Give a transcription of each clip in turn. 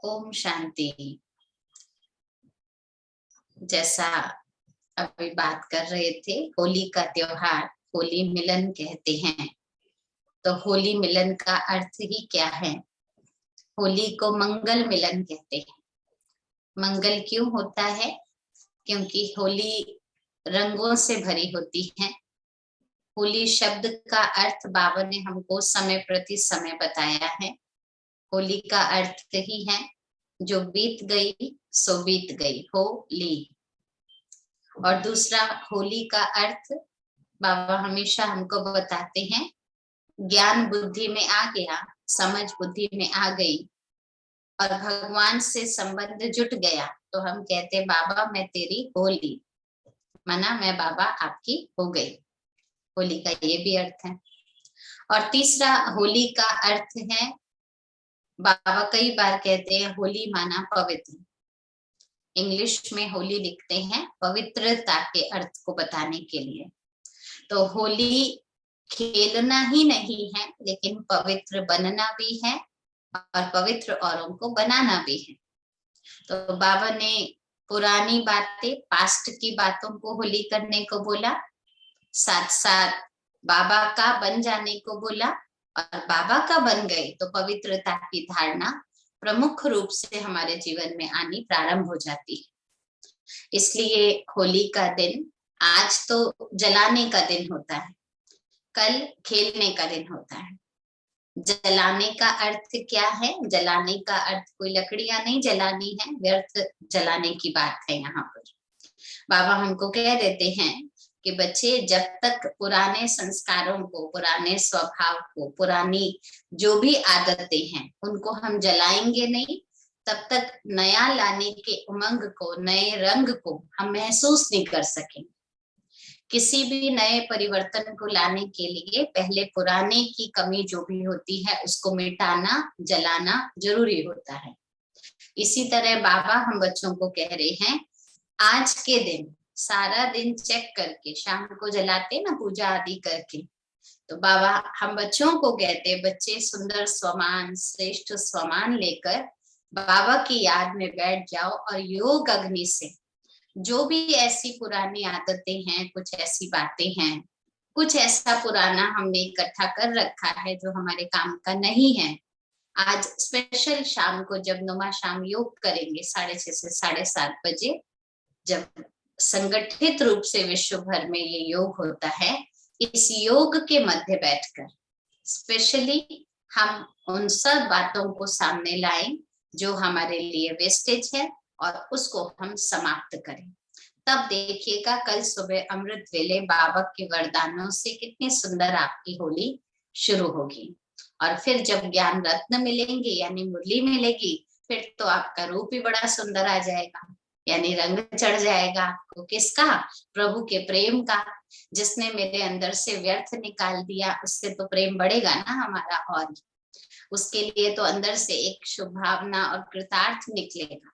ओम शांति। जैसा अभी बात कर रहे थे, होली का त्योहार होली मिलन कहते हैं। तो होली मिलन का अर्थ ही क्या है? होली को मंगल मिलन कहते हैं। मंगल क्यों होता है? क्योंकि होली रंगों से भरी होती है। होली शब्द का अर्थ बाबा ने हमको समय प्रति समय बताया है। होली का अर्थ ही है जो बीत गई सो बीत गई, होली। और दूसरा, होली का अर्थ बाबा हमेशा हमको बताते हैं, ज्ञान बुद्धि में आ गया, समझ बुद्धि में आ गई और भगवान से संबंध जुट गया तो हम कहते बाबा मैं तेरी होली, माना मैं बाबा आपकी हो गई। होली का ये भी अर्थ है। और तीसरा, होली का अर्थ है, बाबा कई बार कहते हैं होली माना पवित्र। इंग्लिश में होली लिखते हैं पवित्रता के अर्थ को बताने के लिए। तो होली खेलना ही नहीं है, लेकिन पवित्र बनना भी है और पवित्र औरों को बनाना भी है। तो बाबा ने पुरानी बातें, पास्ट की बातों को होली करने को बोला, साथ साथ बाबा का बन जाने को बोला। और बाबा का बन गए तो पवित्रता की धारणा प्रमुख रूप से हमारे जीवन में आनी प्रारंभ हो जाती है। इसलिए होली का दिन, आज तो जलाने का दिन होता है, कल खेलने का दिन होता है। जलाने का अर्थ क्या है? जलाने का अर्थ कोई लकड़ियां नहीं जलानी है, व्यर्थ जलाने की बात है। यहाँ पर बाबा हमको कह देते हैं कि बच्चे जब तक पुराने संस्कारों को, पुराने स्वभाव को, पुरानी जो भी आदतें हैं उनको हम जलाएंगे नहीं, तब तक नया लाने के उमंग को, नए रंग को हम महसूस नहीं कर सकेंगे। किसी भी नए परिवर्तन को लाने के लिए पहले पुराने की कमी जो भी होती है उसको मिटाना, जलाना जरूरी होता है। इसी तरह बाबा हम बच्चों को कह रहे हैं, आज के दिन सारा दिन चेक करके शाम को जलाते ना पूजा आदि करके, तो बाबा हम बच्चों को कहते, बच्चे सुंदर स्वमान, श्रेष्ठ स्वमान लेकर बाबा की याद में बैठ जाओ और योग अग्नि से जो भी ऐसी पुरानी आदतें हैं, कुछ ऐसी बातें हैं, कुछ ऐसा पुराना हमने इकट्ठा कर रखा है जो हमारे काम का नहीं है, आज स्पेशल शाम को जब नुमा शाम योग करेंगे 6:30 से 7:30 बजे, जब संगठित रूप से विश्व भर में ये योग होता है, इस योग के मध्य बैठकर स्पेशली हम उन सब बातों को सामने लाएं जो हमारे लिए वेस्टेज है और उसको हम समाप्त करें। तब देखिएगा कल सुबह अमृत वेले बाबा के वरदानों से कितनी सुंदर आपकी होली शुरू होगी। और फिर जब ज्ञान रत्न मिलेंगे यानी मुरली मिलेगी, फिर तो आपका रूप ही बड़ा सुंदर आ जाएगा, यानी रंग चढ़ जाएगा आपको। किसका? प्रभु के प्रेम का। जिसने मेरे अंदर से व्यर्थ निकाल दिया उससे तो प्रेम बढ़ेगा ना हमारा, और उसके लिए तो अंदर से एक शुभ भावना और कृतार्थ निकलेगा।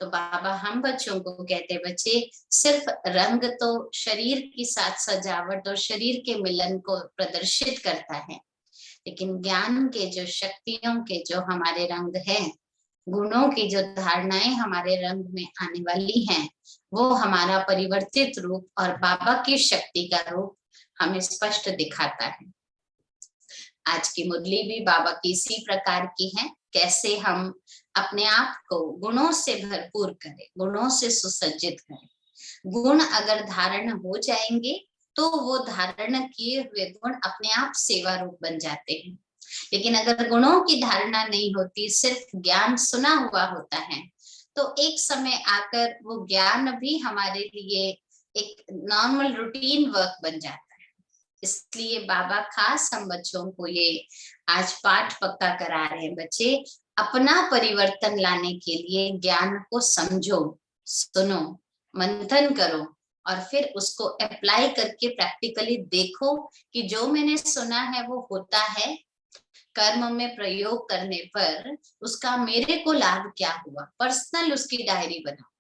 तो बाबा हम बच्चों को कहते, बच्चे सिर्फ रंग तो शरीर की साथ सजावट और शरीर के मिलन को प्रदर्शित करता है, लेकिन ज्ञान के जो शक्तियों के जो हमारे रंग हैं, गुणों की जो धारणाएं हमारे रंग में आने वाली हैं, वो हमारा परिवर्तित रूप और बाबा की शक्ति का रूप हमें स्पष्ट दिखाता है। आज की मुरली भी बाबा की इसी प्रकार की है, कैसे हम अपने आप को गुणों से भरपूर करें, गुणों से सुसज्जित करें। गुण अगर धारण हो जाएंगे तो वो धारण किए हुए गुण अपने आप सेवा रूप बन जाते हैं। लेकिन अगर गुणों की धारणा नहीं होती, सिर्फ ज्ञान सुना हुआ होता है, तो एक समय आकर वो ज्ञान भी हमारे लिए एक नॉर्मल रूटीन वर्क बन जाता है। इसलिए बाबा खास हम बच्चों को ये आज पाठ पक्का करा रहे हैं, बच्चे अपना परिवर्तन लाने के लिए ज्ञान को समझो, सुनो, मंथन करो और फिर उसको अप्लाई करके प्रैक्टिकली देखो कि जो मैंने सुना है वो होता है। कर्म में प्रयोग करने पर उसका मेरे को लाभ क्या हुआ, पर्सनल उसकी डायरी बनाओ।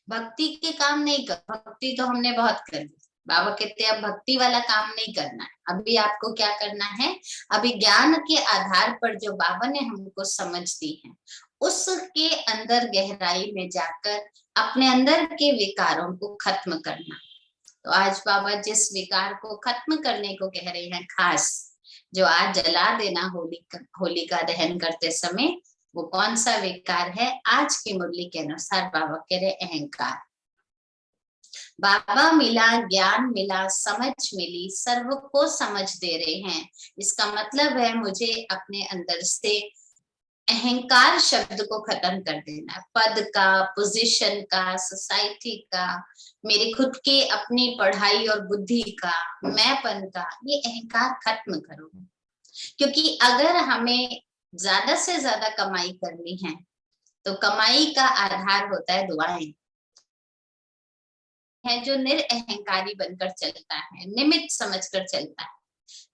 भक्ति के काम नहीं कर, भक्ति तो हमने बहुत कर ली, बाबा कहते हैं अब भक्ति वाला काम नहीं करना है। अभी आपको क्या करना है? अभी ज्ञान के आधार पर जो बाबा ने हमको समझ दी है उसके अंदर गहराई में जाकर अपने अंदर के विकारों को खत्म करना। तो आज बाबा जिस विकार को खत्म करने को कह रहे हैं, खास जो आज जला देना होलिका दहन करते समय, वो कौन सा विकार है? आज की मुरली के अनुसार बाबा कह रहे अहंकार। बाबा मिला, ज्ञान मिला, समझ मिली, सर्व को समझ दे रहे हैं। इसका मतलब है मुझे अपने अंदर से अहंकार शब्द को खत्म कर देना है। पद का, पोजीशन का, सोसाइटी का, मेरे खुद के अपनी पढ़ाई और बुद्धि का, मैंपन का, ये अहंकार खत्म करो। क्योंकि अगर हमें ज्यादा से ज्यादा कमाई करनी है तो कमाई का आधार होता है दुआएं। है जो निरअहंकारी बनकर चलता है, निमित्त समझकर चलता है,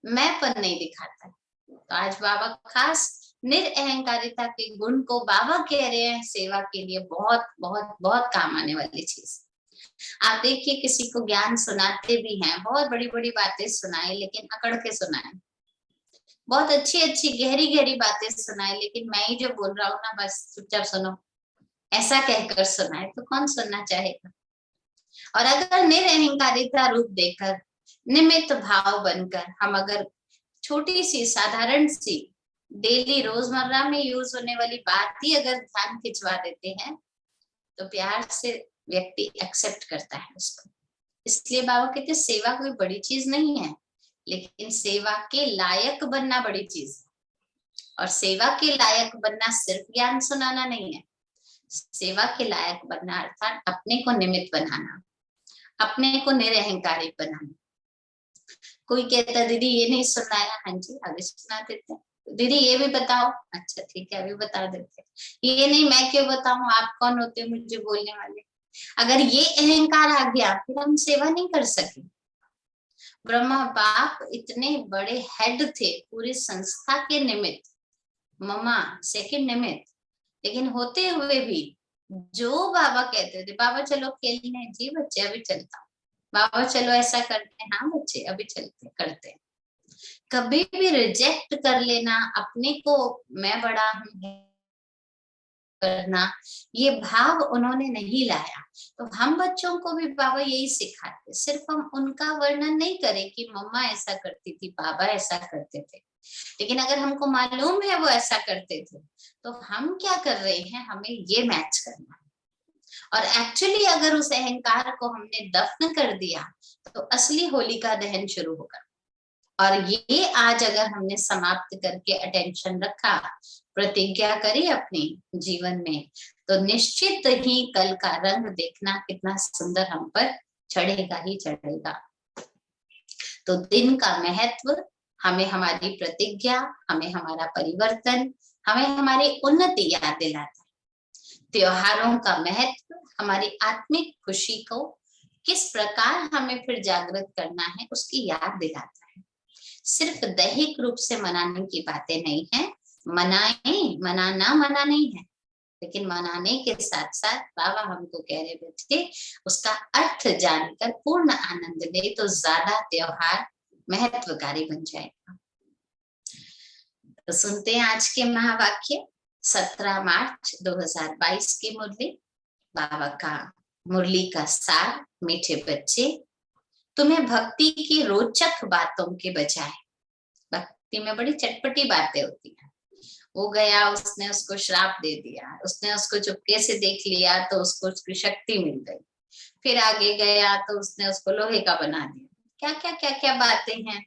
मैंपन नहीं दिखाता। तो आज बाबा खास निरअहकारिता के गुण को बाबा कह रहे हैं सेवा के लिए बहुत बहुत बहुत काम आने वाली चीज। आप देखिए किसी को ज्ञान सुनाते भी हैं, बहुत बड़ी बड़ी बातें सुनाए लेकिन अकड़ के सुनाए, बहुत अच्छी अच्छी गहरी गहरी बातें सुनाए, लेकिन मैं ही जो बोल रहा हूँ ना बस चुपचाप सुनो, ऐसा कहकर सुनाए तो कौन सुनना चाहेगा। और अगर निरअहकारिता रूप देकर, निमित्त भाव बनकर हम अगर छोटी सी साधारण सी डेली रोजमर्रा में यूज होने वाली बात ही अगर ध्यान खिंचवा देते हैं तो प्यार से व्यक्ति एक्सेप्ट करता है उसको। इसलिए बाबा कहते सेवा कोई बड़ी चीज नहीं है, लेकिन सेवा के लायक बनना बड़ी चीज है। और सेवा के लायक बनना सिर्फ ज्ञान सुनाना नहीं है, सेवा के लायक बनना अर्थात अपने को निमित्त बनाना, अपने को निरअहकारी बनाना। कोई कहता दीदी ये नहीं सुनाया, हाँ जी अभी सुना देते हैं। दीदी ये भी बताओ, अच्छा ठीक है अभी बता देते हैं। ये नहीं मैं क्यों बताऊं, आप कौन होते हो मुझे बोलने वाले। अगर ये अहंकार आ गया फिर हम सेवा नहीं कर सके। ब्रह्मा बाप इतने बड़े हेड थे पूरी संस्था के निमित्त, मम्मा सेकंड निमित्त, लेकिन होते हुए भी जो बाबा कहते थे, बाबा चलो खेलने, जी बच्चे अभी चलता हूँ, बाबा चलो ऐसा करते हैं, हाँ बच्चे अभी चलते करते हैं। कभी भी रिजेक्ट कर लेना, अपने को मैं बड़ा हूँ करना, ये भाव उन्होंने नहीं लाया। तो हम बच्चों को भी बाबा यही सिखाते, सिर्फ हम उनका वर्णन नहीं करें कि मम्मा ऐसा करती थी, बाबा ऐसा करते थे, लेकिन अगर हमको मालूम है वो ऐसा करते थे तो हम क्या कर रहे हैं, हमें ये मैच करना है। और एक्चुअली अगर उस अहंकार को हमने दफन कर दिया तो असली होलिका दहन शुरू होगा। और ये आज अगर हमने समाप्त करके अटेंशन रखा, प्रतिज्ञा करी अपने जीवन में, तो निश्चित ही कल का रंग देखना कितना सुंदर हम पर चढ़ेगा ही चढ़ेगा। तो दिन का महत्व हमें हमारी प्रतिज्ञा, हमें हमारा परिवर्तन, हमें हमारी उन्नति याद दिलाता है। त्योहारों का महत्व हमारी आत्मिक खुशी को किस प्रकार हमें फिर जागृत करना है उसकी याद दिलाता है। सिर्फ दैहिक रूप से मनाने की बातें नहीं है, मनाएं, मना नहीं है, लेकिन मनाने के साथ साथ बाबा हमको कह रहे बच्चे उसका अर्थ जानकर पूर्ण आनंद ले तो ज्यादा त्योहार महत्वकारी बन जाएगा। तो सुनते हैं आज के महावाक्य 17 मार्च 2022 की मुरली। बाबा का मुरली का सार, मीठे बच्चे तुम्हें भक्ति की रोचक बातों के बजाय, भक्ति में बड़ी चटपटी बातें होती हैं, वो गया उसने उसको श्राप दे दिया, उसने उसको चुपके से देख लिया तो उसको उसकी शक्ति मिल गई, फिर आगे गया तो उसने उसको लोहे का बना दिया, क्या क्या क्या क्या बातें हैं।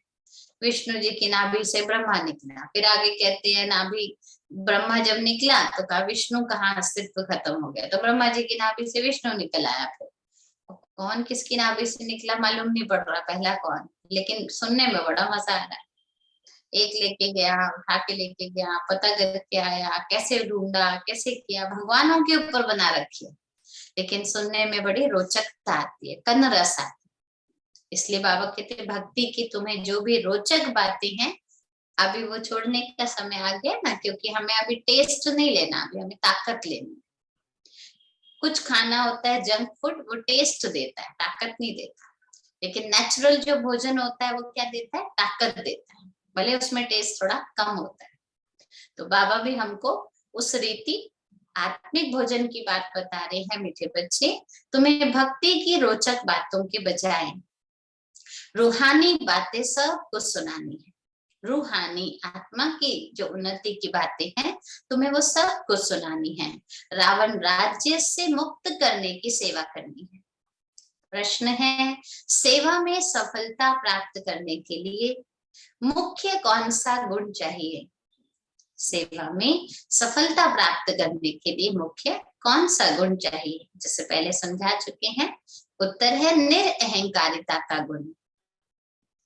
विष्णु जी की नाभि से ब्रह्मा निकला, फिर आगे कहते हैं नाभि ब्रह्मा जब निकला तो कहा विष्णु कहाँ अस्तित्व खत्म हो गया, तो ब्रह्मा जी की नाभि से विष्णु निकल आया। फिर कौन किसकी नाभि से निकला मालूम नहीं पड़ रहा, पहला कौन, लेकिन सुनने में बड़ा मजा आ रहा है। एक लेके गया, उठा के लेके गया, पता करके आया, कैसे ढूंढा, कैसे किया, भगवानों के ऊपर बना रखी है, लेकिन सुनने में बड़ी रोचकता आती है, कन रस आती है। इसलिए बाबा कहते हैं भक्ति की तुम्हें जो भी रोचक बातें हैं, अभी वो छोड़ने का समय आ गया ना, क्योंकि हमें अभी टेस्ट नहीं लेना, अभी हमें ताकत लेनी। कुछ खाना होता है जंक फूड, वो टेस्ट देता है, ताकत नहीं देता, लेकिन नेचुरल जो भोजन होता है वो क्या देता है, ताकत देता है, भले उसमें टेस्ट थोड़ा कम होता है। तो बाबा भी हमको उस रीति आत्मिक भोजन की बात बता रहे हैं मीठे बच्चे। तुम्हें भक्ति की रोचक बातों के बजाय रूहानी बातें सबको सुनानी है। रूहानी आत्मा की जो उन्नति की बातें हैं तुम्हें वो सब कुछ सुनानी है। रावण राज्य से मुक्त करने की सेवा करनी है। प्रश्न है, सेवा में सफलता प्राप्त करने के लिए मुख्य कौन सा गुण चाहिए? सेवा में सफलता प्राप्त करने के लिए मुख्य कौन सा गुण चाहिए? जैसे पहले समझा चुके हैं, उत्तर है निरअहंकारिता का गुण।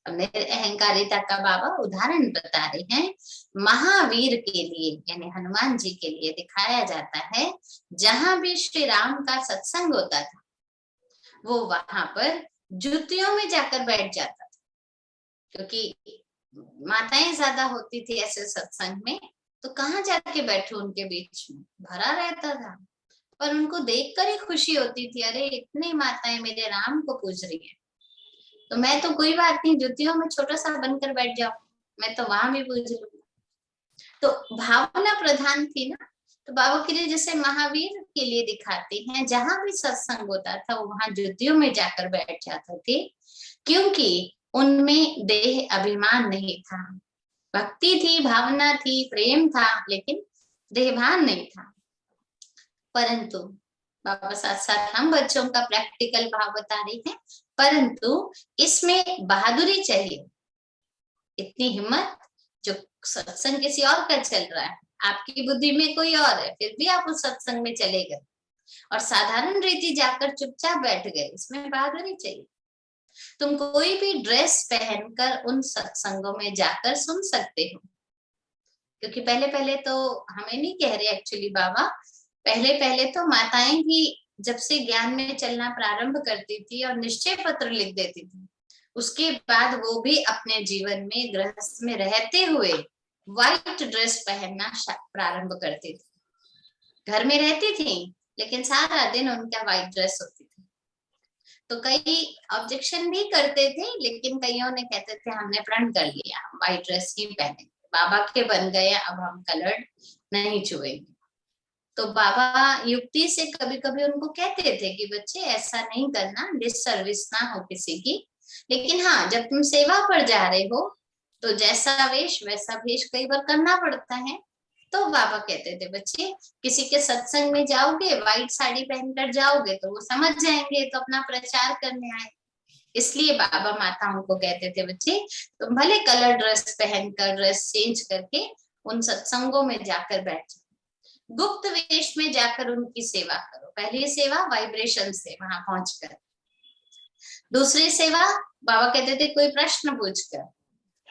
निरअहंकारिता का बाबा उदाहरण बता रहे हैं। महावीर के लिए यानी हनुमान जी के लिए दिखाया जाता है, जहां भी श्री राम का सत्संग होता था वो वहां पर जूतियों में जाकर बैठ जाता था, क्योंकि माताएं ज्यादा होती थी ऐसे सत्संग में, तो कहाँ जाके बैठे उनके बीच में, भरा रहता था। पर उनको देखकर ही खुशी होती थी, अरे इतनी माताएं मेरे राम को पूज रही है, तो मैं तो कोई बात नहीं, जूतियों में छोटा सा बनकर बैठ जाऊं, मैं तो वहां भी पूज लूंगा। तो भावना प्रधान थी ना। तो बाबा के लिए जैसे महावीर के लिए दिखाते हैं, जहां भी सत्संग होता था वो वहां जूतियों में जाकर बैठ जाते थे, क्योंकि उनमें देह अभिमान नहीं था। भक्ति थी, भावना थी, प्रेम था, लेकिन देहभान नहीं था। परंतु बाबा साथ साथ हम बच्चों का प्रैक्टिकल भाव बता रहे हैं, परंतु इसमें बहादुरी चाहिए, इतनी हिम्मत। जो सत्संग किसी और का चल रहा है, आपकी बुद्धि में कोई और है, फिर भी आप उस सत्संग में चले गए और साधारण रीति जाकर चुपचाप बैठ गए, इसमें बहादुरी चाहिए। तुम कोई भी ड्रेस पहनकर उन सत्संगों में जाकर सुन सकते हो, क्योंकि पहले पहले तो हमें नहीं कह रहे एक्चुअली बाबा, पहले पहले तो माताएं भी जब से ज्ञान में चलना प्रारंभ करती थी और निश्चय पत्र लिख देती थी, उसके बाद वो भी अपने जीवन में गृहस्थ में रहते हुए व्हाइट ड्रेस पहनना प्रारंभ करती थी। घर में रहती थी लेकिन सारा दिन उनका व्हाइट ड्रेस होती थी। तो कई ऑब्जेक्शन भी करते थे, लेकिन कईयों ने कहते थे हमने प्रण कर लिया, हम व्हाइट ड्रेस ही पहने, बाबा के बन गए, अब हम कलर्ड नहीं छुएंगे। तो बाबा युक्ति से कभी कभी उनको कहते थे कि बच्चे ऐसा नहीं करना, डिससर्विस ना हो किसी की। लेकिन हाँ, जब तुम सेवा पर जा रहे हो तो जैसा वेश वैसा भेष कई बार करना पड़ता है। तो बाबा कहते थे बच्चे, किसी के सत्संग में जाओगे, व्हाइट साड़ी पहनकर जाओगे तो वो समझ जाएंगे, तो अपना प्रचार करने आए। इसलिए बाबा माताओं को कहते थे बच्चे, तुम भले कलर ड्रेस पहनकर, ड्रेस चेंज करके उन सत्संगों में जाकर बैठ जाओ, गुप्त वेश में जाकर उनकी सेवा करो। पहली सेवा वाइब्रेशन से वहां पहुंचकर, दूसरी सेवा बाबा कहते थे कोई प्रश्न पूछकर,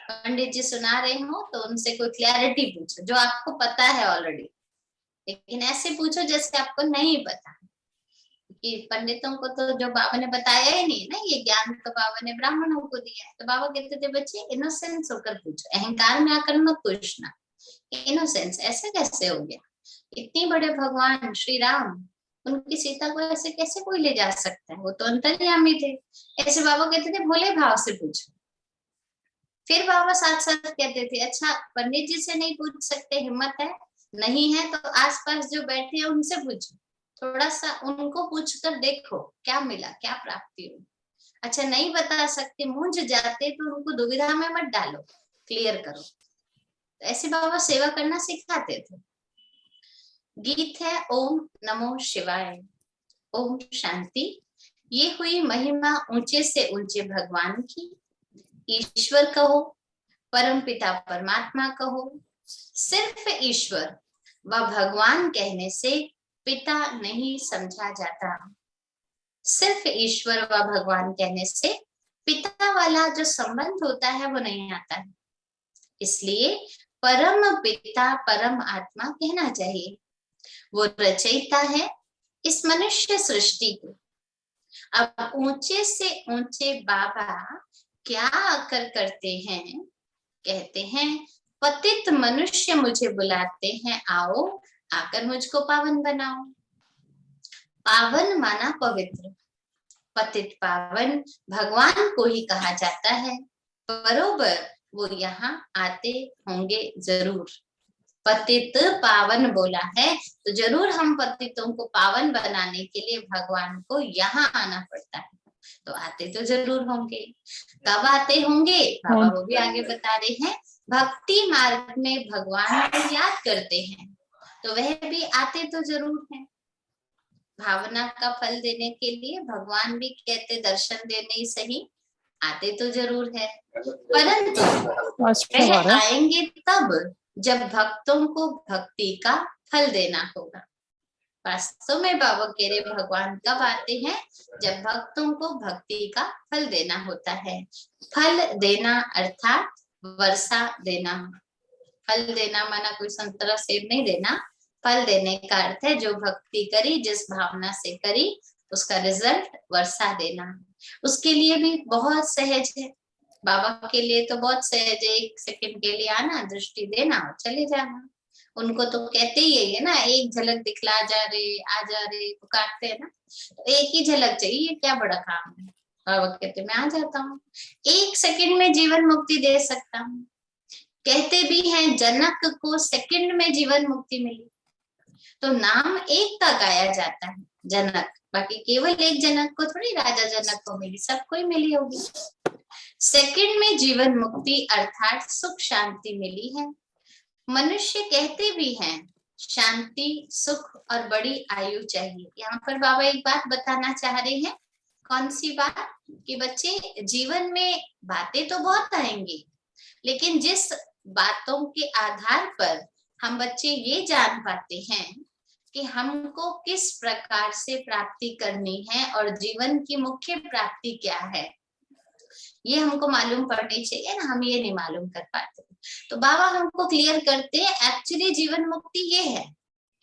पंडित जी सुना रहे हो तो उनसे कोई क्लैरिटी पूछो जो आपको पता है ऑलरेडी, लेकिन ऐसे पूछो जैसे आपको नहीं पता, कि पंडितों को तो जो बाबा ने बताया ही नहीं ना, ये ज्ञान तो बाबा ने ब्राह्मणों को दिया है। तो बाबा कहते थे बच्चे इनोसेंस होकर पूछो, अहंकार में आकर मत पूछना। इनोसेंस ऐसे कैसे हो गया, इतने बड़े भगवान श्री राम, उनकी सीता को ऐसे कैसे कोई ले जा सकता है, वो तो अंतर्यामी थे। ऐसे बाबा कहते थे भोले भाव से पूछो। फिर बाबा साथ साथ कहते थे, अच्छा पंडित जी से नहीं पूछ सकते, हिम्मत है नहीं है तो आसपास जो बैठे हैं उनसे पूछो, थोड़ा सा उनको पूछकर देखो क्या मिला, क्या प्राप्ति हुई। अच्छा नहीं बता सकते, मूंझ जाते, तो उनको दुविधा में मत डालो, क्लियर करो। तो ऐसे बाबा सेवा करना सिखाते थे। गीत है ओम नमो शिवाय, ओम शांति। ये हुई महिमा ऊंचे से ऊंचे भगवान की, ईश्वर कहो, परम पिता परमात्मा कहो, सिर्फ ईश्वर व भगवान कहने से पिता नहीं समझा जाता। सिर्फ ईश्वर व भगवान कहने से पिता वाला जो संबंध होता है वो नहीं आता है, इसलिए परम पिता परम आत्मा कहना चाहिए। वो रचयिता है इस मनुष्य सृष्टि को। अब ऊंचे से ऊंचे बाबा क्या आकर करते हैं, कहते हैं पतित मनुष्य मुझे बुलाते हैं, आओ आकर मुझको पावन बनाओ। पावन माना पवित्र, पतित पावन भगवान को ही कहा जाता है, बरोबर वो यहाँ आते होंगे जरूर। पतित पावन बोला है, तो जरूर हम पतितों को पावन बनाने के लिए भगवान को यहाँ आना पड़ता है। तो आते तो जरूर होंगे। कब आते होंगे बाबा वो भी आगे बता रहे हैं। भक्ति मार्ग में भगवान को याद करते हैं तो वह भी आते तो जरूर हैं। भावना का फल देने के लिए भगवान भी कहते दर्शन देने ही सही, आते तो जरूर है, परंतु वह आएंगे तब जब भक्तों को भक्ति का फल देना होगा। वास्तव में बाबा कह रहे भगवान कब आते हैं, जब भक्तों को भक्ति का फल देना होता है। फल देना अर्थात वर्षा देना। फल देना माना कोई संतरा सेब नहीं देना, फल देने का अर्थ है जो भक्ति करी, जिस भावना से करी, उसका रिजल्ट वर्षा देना। उसके लिए भी बहुत सहज है, बाबा के लिए तो बहुत सहज है। 1 सेकंड के लिए आना, दृष्टि देना और चले जाना। उनको तो कहते ही है ना, एक झलक दिखला जा रहे, आ जा रहे, पुकारते हैं ना, तो एक ही झलक चाहिए, क्या बड़ा काम है। बाबा कहते मैं आ जाता हूँ, 1 सेकंड में जीवन मुक्ति दे सकता हूँ। कहते भी हैं जनक को सेकंड में जीवन मुक्ति मिली, तो नाम एक का गाया जाता है जनक, बाकी केवल एक जनक को थोड़ी राजा जनक को मिली, सबको ही मिली होगी। सेकंड में जीवन मुक्ति अर्थात सुख शांति मिली है। मनुष्य कहते भी हैं शांति सुख और बड़ी आयु चाहिए। यहाँ पर बाबा एक बात बताना चाह रहे हैं। कौन सी बात? कि बच्चे जीवन में बातें तो बहुत आएंगी, लेकिन जिस बातों के आधार पर हम बच्चे ये जान पाते हैं कि हमको किस प्रकार से प्राप्ति करनी है और जीवन की मुख्य प्राप्ति क्या है, ये हमको मालूम पड़नी चाहिए ना। हम ये नहीं मालूम कर पाते, तो बाबा हमको क्लियर करते हैं एक्चुअली जीवन मुक्ति ये है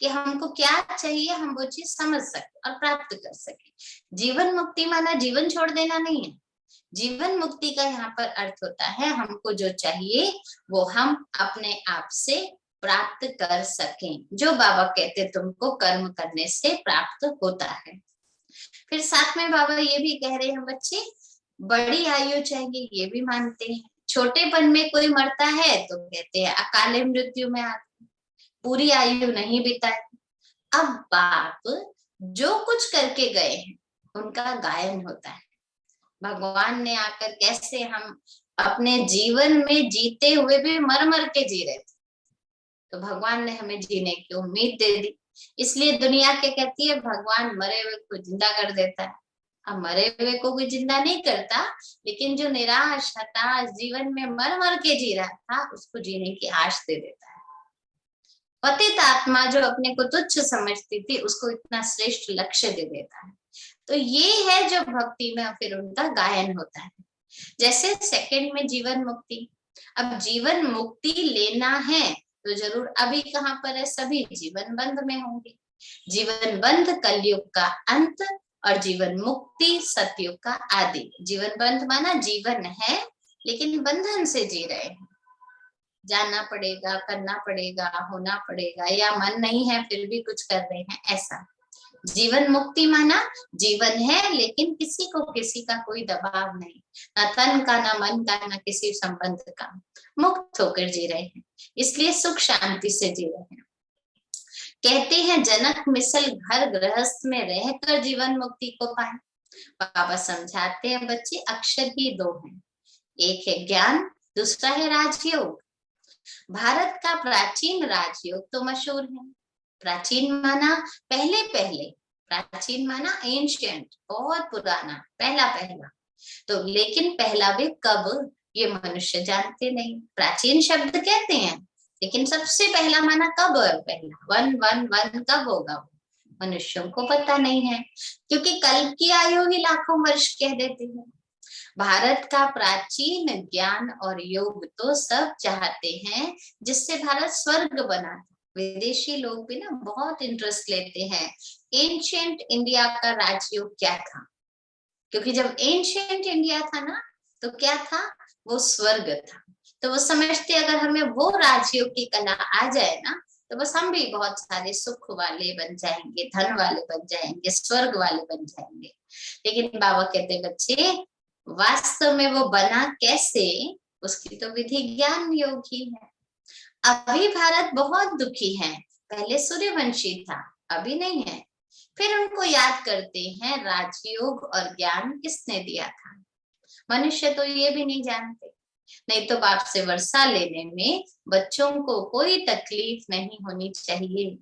कि हमको क्या चाहिए, हम वो चीज समझ सके और प्राप्त कर सके। जीवन मुक्ति माना जीवन छोड़ देना नहीं है। जीवन मुक्ति का यहाँ पर अर्थ होता है हमको जो चाहिए वो हम अपने आप से प्राप्त कर सकें, जो बाबा कहते तुमको कर्म करने से प्राप्त होता है। फिर साथ में बाबा ये भी कह रहे हैं बच्चे बड़ी आयु चाहिए, ये भी मानते हैं। छोटेपन में कोई मरता है तो कहते हैं अकाले मृत्यु में आते, पूरी आयु नहीं बिताए। अब बाप जो कुछ करके गए हैं उनका गायन होता है। भगवान ने आकर कैसे हम अपने जीवन में जीते हुए भी मर मर के जी रहे थे, तो भगवान ने हमें जीने की उम्मीद दे दी। इसलिए दुनिया के कहती है भगवान मरे हुए को जिंदा कर देता है। अब मरे हुए को कोई जिंदा नहीं करता, लेकिन जो निराश हताश जीवन में मर मर के जी रहा था उसको जीने की आश दे देता है। पतित आत्मा जो अपने को तुच्छ समझती थी उसको इतना श्रेष्ठ लक्ष्य दे देता है। तो ये है जो भक्ति में फिर उनका गायन होता है। जैसे सेकंड में जीवन मुक्ति, अब जीवन मुक्ति लेना है तो जरूर अभी कहाँ पर है, सभी जीवन बंध में होंगे। जीवन बंध कलयुग का अंत और जीवन मुक्ति सतयुग का आदि। जीवन बंध माना जीवन है लेकिन बंधन से जी रहे हैं, जाना पड़ेगा, करना पड़ेगा, होना पड़ेगा, या मन नहीं है फिर भी कुछ कर रहे हैं, ऐसा। जीवन मुक्ति माना जीवन है लेकिन किसी को किसी का कोई दबाव नहीं, ना तन का, ना मन का, ना किसी संबंध का, मुक्त होकर जी रहे हैं, इसलिए सुख शांति से जी रहे हैं। कहते हैं जनक मिसल घर गृहस्थ में रहकर जीवन मुक्ति को पाए। बाबा समझाते हैं बच्चे अक्षर ही 2 हैं, एक है ज्ञान, दूसरा है राजयोग। भारत का प्राचीन राजयोग तो मशहूर है। प्राचीन माना पहले पहले, प्राचीन माना एंशिएंट, बहुत पुराना, पहला पहला। तो लेकिन पहला भी कब ये मनुष्य जानते नहीं। प्राचीन शब्द कहते हैं लेकिन सबसे पहला माना कब है, पहला 111 कब होगा वो मनुष्यों को पता नहीं है, क्योंकि कल की आयु ही लाखों वर्ष कह देते हैं। भारत का प्राचीन ज्ञान और योग तो सब चाहते हैं जिससे भारत स्वर्ग बना। विदेशी लोग भी ना बहुत इंटरेस्ट लेते हैं एंशिएंट इंडिया का राजयोग क्या था, क्योंकि जब एंशिएंट इंडिया था ना तो क्या था, वो स्वर्ग था। तो वो समझते अगर हमें वो राजयोग की कला आ जाए ना तो बस हम भी बहुत सारे सुख वाले बन जाएंगे, धन वाले बन जाएंगे, स्वर्ग वाले बन जाएंगे। लेकिन बाबा कहते बच्चे वास्तव में वो बना कैसे, उसकी तो विधि ज्ञान योग ही है। अभी भारत बहुत दुखी है, पहले सूर्यवंशी था, अभी नहीं है। फिर उनको याद करते हैं राजयोग और ज्ञान किसने दिया था। मनुष्य तो ये भी नहीं जानते। नहीं तो बाप से वर्षा लेने में बच्चों को कोई तकलीफ नहीं होनी चाहिए।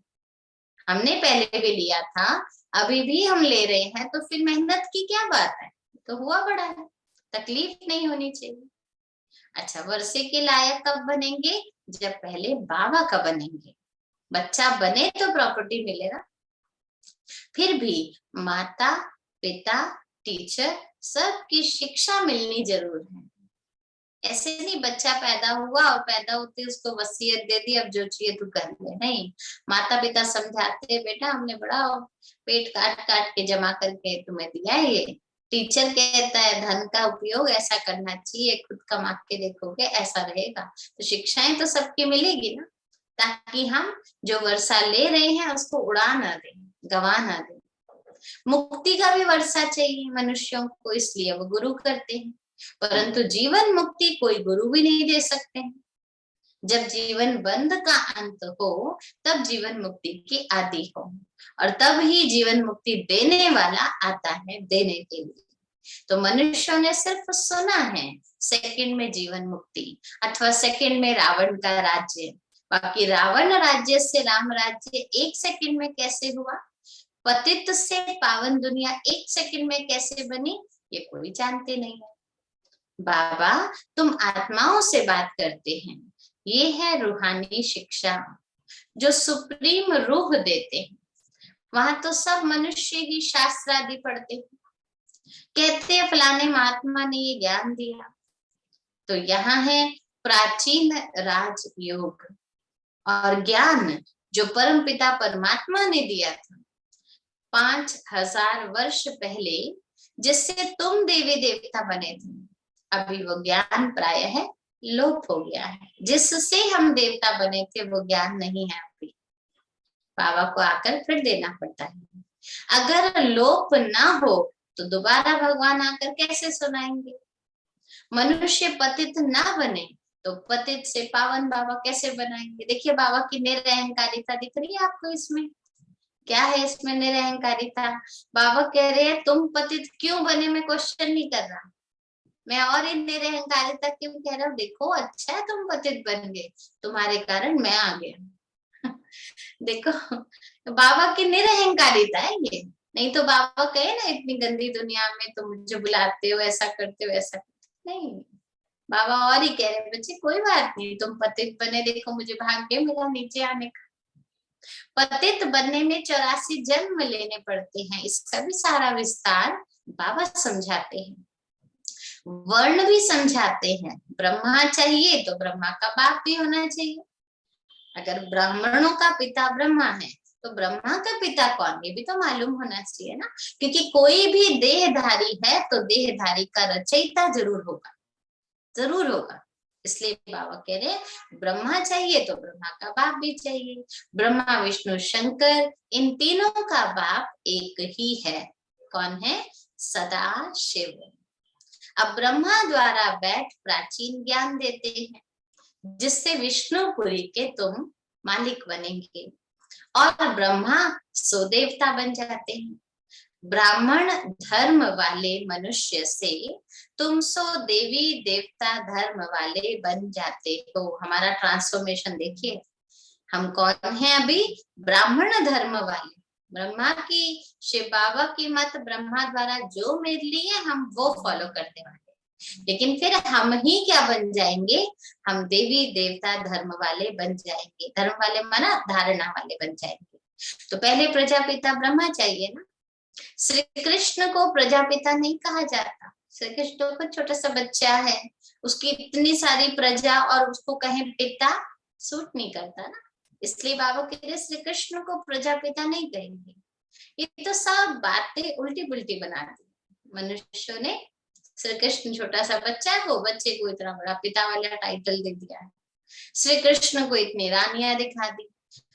हमने पहले भी लिया था, अभी भी हम ले रहे हैं, तो फिर मेहनत की क्या बात है, तो हुआ बड़ा है, तकलीफ नहीं होनी चाहिए। अच्छा, वर्षे के लायक कब बनेंगे, जब पहले बाबा का बनेंगे। बच्चा बने तो प्रॉपर्टी मिलेगा। फिर भी माता पिता टीचर सबकी शिक्षा मिलनी जरूर है। ऐसे नहीं बच्चा पैदा हुआ और पैदा होते उसको वसीयत दे दी, अब जो चाहिए तू कर ले, नहीं। माता पिता समझाते बेटा हमने बड़ा पेट काट काट के जमा करके तुम्हें दिया है ये। टीचर कहता है धन का उपयोग ऐसा करना चाहिए, खुद कमा के देखोगे ऐसा रहेगा। तो शिक्षाएं तो सबकी मिलेगी ना, ताकि हम जो वर्षा ले रहे हैं उसको उड़ा ना दें, गवा ना दें। मुक्ति का भी वर्षा चाहिए मनुष्यों को, इसलिए वो गुरु करते हैं। परंतु जीवन मुक्ति कोई गुरु भी नहीं दे सकते। जब जीवन बंध का अंत हो तब जीवन मुक्ति की आदि हो, और तब ही जीवन मुक्ति देने वाला आता है देने के लिए। तो मनुष्यों ने सिर्फ सुना है सेकंड में जीवन मुक्ति, अथवा सेकंड में रावण का राज्य। बाकी रावण राज्य से राम राज्य एक सेकंड में कैसे हुआ, पतित से पावन दुनिया एक सेकंड में कैसे बनी, ये कोई जानते नहीं है। बाबा तुम आत्माओं से बात करते हैं, ये है रूहानी शिक्षा जो सुप्रीम रूह देते हैं। वहां तो सब मनुष्य ही शास्त्र आदि पढ़ते हैं, कहते हैं फलाने महात्मा ने ये ज्ञान दिया। तो यहाँ है प्राचीन राजयोग और ज्ञान जो परम पिता परमात्मा ने दिया था 5000 वर्ष पहले, जिससे तुम देवी देवता बने थे। अभी वो ज्ञान प्राय है लोप हो गया है, जिससे हम देवता बने थे वो ज्ञान नहीं है। अभी बाबा को आकर फिर देना पड़ता है। अगर लोप ना हो तो दोबारा भगवान आकर कैसे सुनाएंगे। मनुष्य पतित ना बने तो पतित से पावन बाबा कैसे बनाएंगे। देखिए बाबा की निरअहंकारिता दिख रही है आपको इसमें, क्या है इसमें निरअहकारिता। बाबा कह रहे हैं तुम पतित क्यों बने, मैं क्वेश्चन नहीं कर रहा, मैं और इन निरअहकारिता क्यों कह रहा हूँ। देखो अच्छा है तुम पतित बन गए, तुम्हारे कारण मैं आ गया। देखो बाबा की निरअहकारिता है ये, नहीं तो बाबा कहे ना इतनी गंदी दुनिया में तुम मुझे बुलाते हो, ऐसा करते हो ऐसा नहीं। बाबा और ही कह रहे बच्चे कोई बात नहीं, तुम पतित बने, देखो मुझे भाग्य मिला नीचे आने का। पतित बनने में 84 जन्म लेने पड़ते हैं, इसका भी सारा विस्तार बाबा समझाते हैं, वर्ण भी समझाते हैं। ब्रह्मा चाहिए तो ब्रह्मा का बाप भी होना चाहिए। अगर ब्राह्मणों का पिता ब्रह्मा है तो ब्रह्मा का पिता कौन, ये भी तो मालूम होना चाहिए ना, क्योंकि कोई भी देहधारी है तो देहधारी का रचयिता जरूर होगा, जरूर होगा। इसलिए बाबा कह रहे ब्रह्मा चाहिए तो ब्रह्मा का बाप भी चाहिए। ब्रह्मा विष्णु शंकर इन तीनों का बाप एक ही है, कौन है, सदा शिव। अब ब्रह्मा द्वारा बैठ प्राचीन ज्ञान देते हैं, जिससे विष्णुपुरी के तुम मालिक बनेंगे, और ब्रह्मा सो देवता बन जाते हैं। ब्राह्मण धर्म वाले मनुष्य से तुम सो देवी देवता धर्म वाले बन जाते हो। हमारा ट्रांसफॉर्मेशन देखिए, हम कौन हैं अभी, ब्राह्मण धर्म वाले, ब्रह्मा की शिव बाबा की मत ब्रह्मा द्वारा जो मिल ली है हम वो फॉलो करने वाले। लेकिन फिर हम ही क्या बन जाएंगे, हम देवी देवता धर्म वाले बन जाएंगे। धर्म वाले माना धारणा वाले बन जाएंगे। तो पहले प्रजापिता ब्रह्मा चाहिए ना। श्री कृष्ण को प्रजापिता नहीं कहा जाता, श्री कृष्ण को छोटा सा बच्चा है, उसकी इतनी सारी प्रजा और उसको कहें पिता सूट नहीं करता ना, इसलिए बाबा कह रहे श्री कृष्ण को प्रजापिता नहीं कहेंगे। ये तो सब बातें उल्टी पुल्टी बना दी मनुष्यों ने। श्री कृष्ण छोटा सा बच्चा है, वो बच्चे को इतना बड़ा पिता वाला टाइटल दे दिया है। श्री कृष्ण को इतनी रानियां दिखा दी,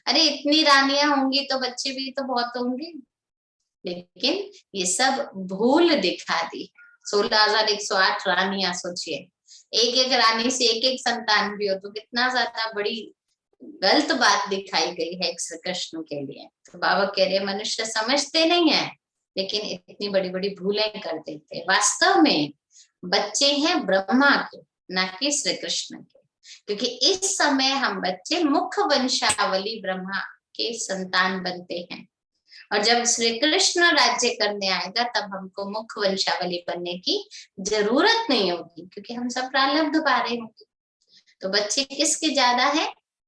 अरे इतनी रानियां होंगी तो बच्चे भी तो बहुत होंगे, लेकिन ये सब भूल दिखा दी। 16,108 रानियां, सोचिए एक एक रानी से एक एक संतान भी हो तो कितना ज्यादा बड़ी गलत बात दिखाई गई है श्री कृष्ण के लिए। तो बाबा कह रहे मनुष्य समझते नहीं है, लेकिन इतनी बड़ी बड़ी भूलें कर देते हैं। वास्तव में बच्चे हैं ब्रह्मा के, ना कि श्री कृष्ण के, क्योंकि इस समय हम बच्चे मुख्य वंशावली ब्रह्मा के संतान बनते हैं। और जब श्री कृष्ण राज्य करने आएगा तब हमको मुख्य वंशावली बनने की जरूरत नहीं होगी, क्योंकि हम सब प्रारब्ध पा रहे होंगे। तो बच्चे किसके ज्यादा है?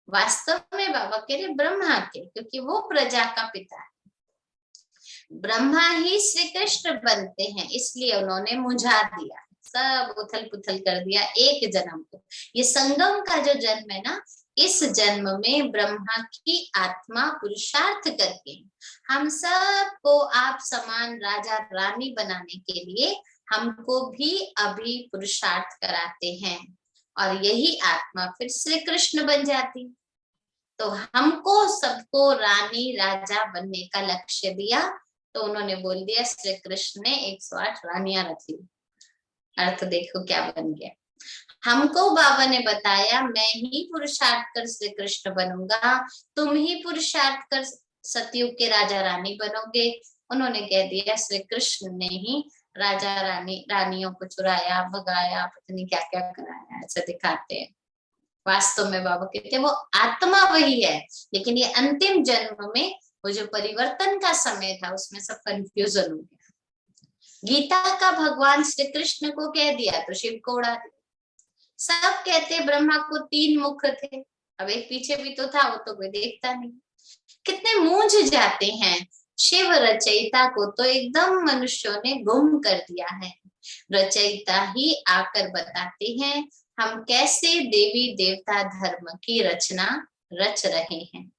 वास्तव में बाबा कह रहे ब्रह्मा के, क्योंकि वो प्रजा का पिता है। ब्रह्मा ही श्री कृष्ण बनते हैं, इसलिए उन्होंने मुझा दिया, सब उथल पुथल कर दिया एक जन्म को। ये संगम का जो जन्म है ना, इस जन्म में ब्रह्मा की आत्मा पुरुषार्थ करके हम सबको आप समान राजा रानी बनाने के लिए हमको भी अभी पुरुषार्थ कराते हैं, और यही आत्मा फिर श्री कृष्ण बन जाती। तो हमको सबको रानी राजा बनने का लक्ष्य दिया, तो उन्होंने बोल दिया श्री कृष्ण ने 108 रानियां रख ली। अर्थ देखो क्या बन गया। हमको बाबा ने बताया मैं ही पुरुषार्थ कर श्री कृष्ण बनूंगा, तुम ही पुरुषार्थ कर सतयुग के राजा रानी बनोगे। उन्होंने कह दिया श्री कृष्ण ने ही राजा रानियों को चुराया, भगाया, पता नहीं क्या क्या कराया, ऐसा दिखाते हैं। वास्तव में बाबा कहते हैं वो आत्मा वही है, लेकिन ये अंतिम जन्म में वो जो परिवर्तन का समय था उसमें सब कंफ्यूजन हो गया। गीता का भगवान श्री कृष्ण को कह दिया तो शिव को उड़ा दिया। सब कहते ब्रह्मा को 3 मुख थे, अब एक पीछे भी तो था, वो तो कोई देखता नहीं। कितने मूंझ जाते हैं। शिव रचयिता को तो एकदम मनुष्यों ने गुम कर दिया है। रचयिता ही आकर बताते हैं हम कैसे देवी देवता धर्म की रचना रच रहे हैं।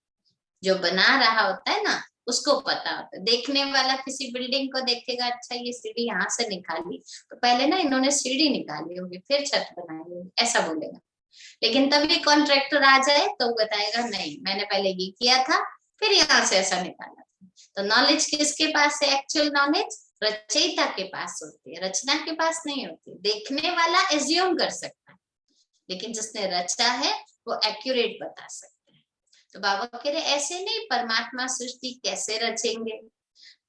जो बना रहा होता है ना उसको पता होता है। देखने वाला किसी बिल्डिंग को देखेगा, अच्छा ये सीढ़ी यहाँ से निकाली, तो पहले ना इन्होंने सीढ़ी निकाली होगी फिर छत बनाई होगी, ऐसा बोलेगा। लेकिन तभी कॉन्ट्रैक्टर आ जाए तो बताएगा नहीं मैंने पहले ये किया था फिर यहाँ से ऐसा निकाला था। तो नॉलेज किसके पास है? एक्चुअल नॉलेज रचयिता के पास होती है, रचना के पास नहीं होती। देखने वाला एज्यूम कर सकता है, लेकिन जिसने रचा है वो एक्यूरेट बता सकता है। तो बाबा कह रहे ऐसे नहीं, परमात्मा सृष्टि कैसे रचेंगे?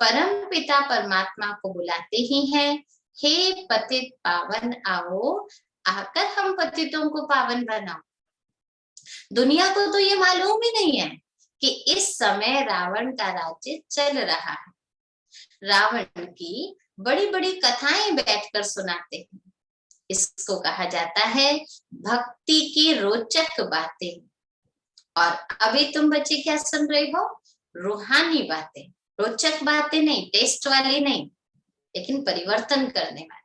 परम पिता परमात्मा को बुलाते ही हैं, हे पतित पावन आओ, आकर हम पतितों को पावन बनाओ। दुनिया को तो ये मालूम ही नहीं है कि इस समय रावण का राज्य चल रहा है। रावण की बड़ी बड़ी कथाएं बैठकर सुनाते हैं। इसको कहा जाता है भक्ति की रोचक बातें। और अभी तुम बच्चे क्या सुन रहे हो? रूहानी बातें, रोचक बातें नहीं, टेस्ट वाली नहीं, लेकिन परिवर्तन करने वाली।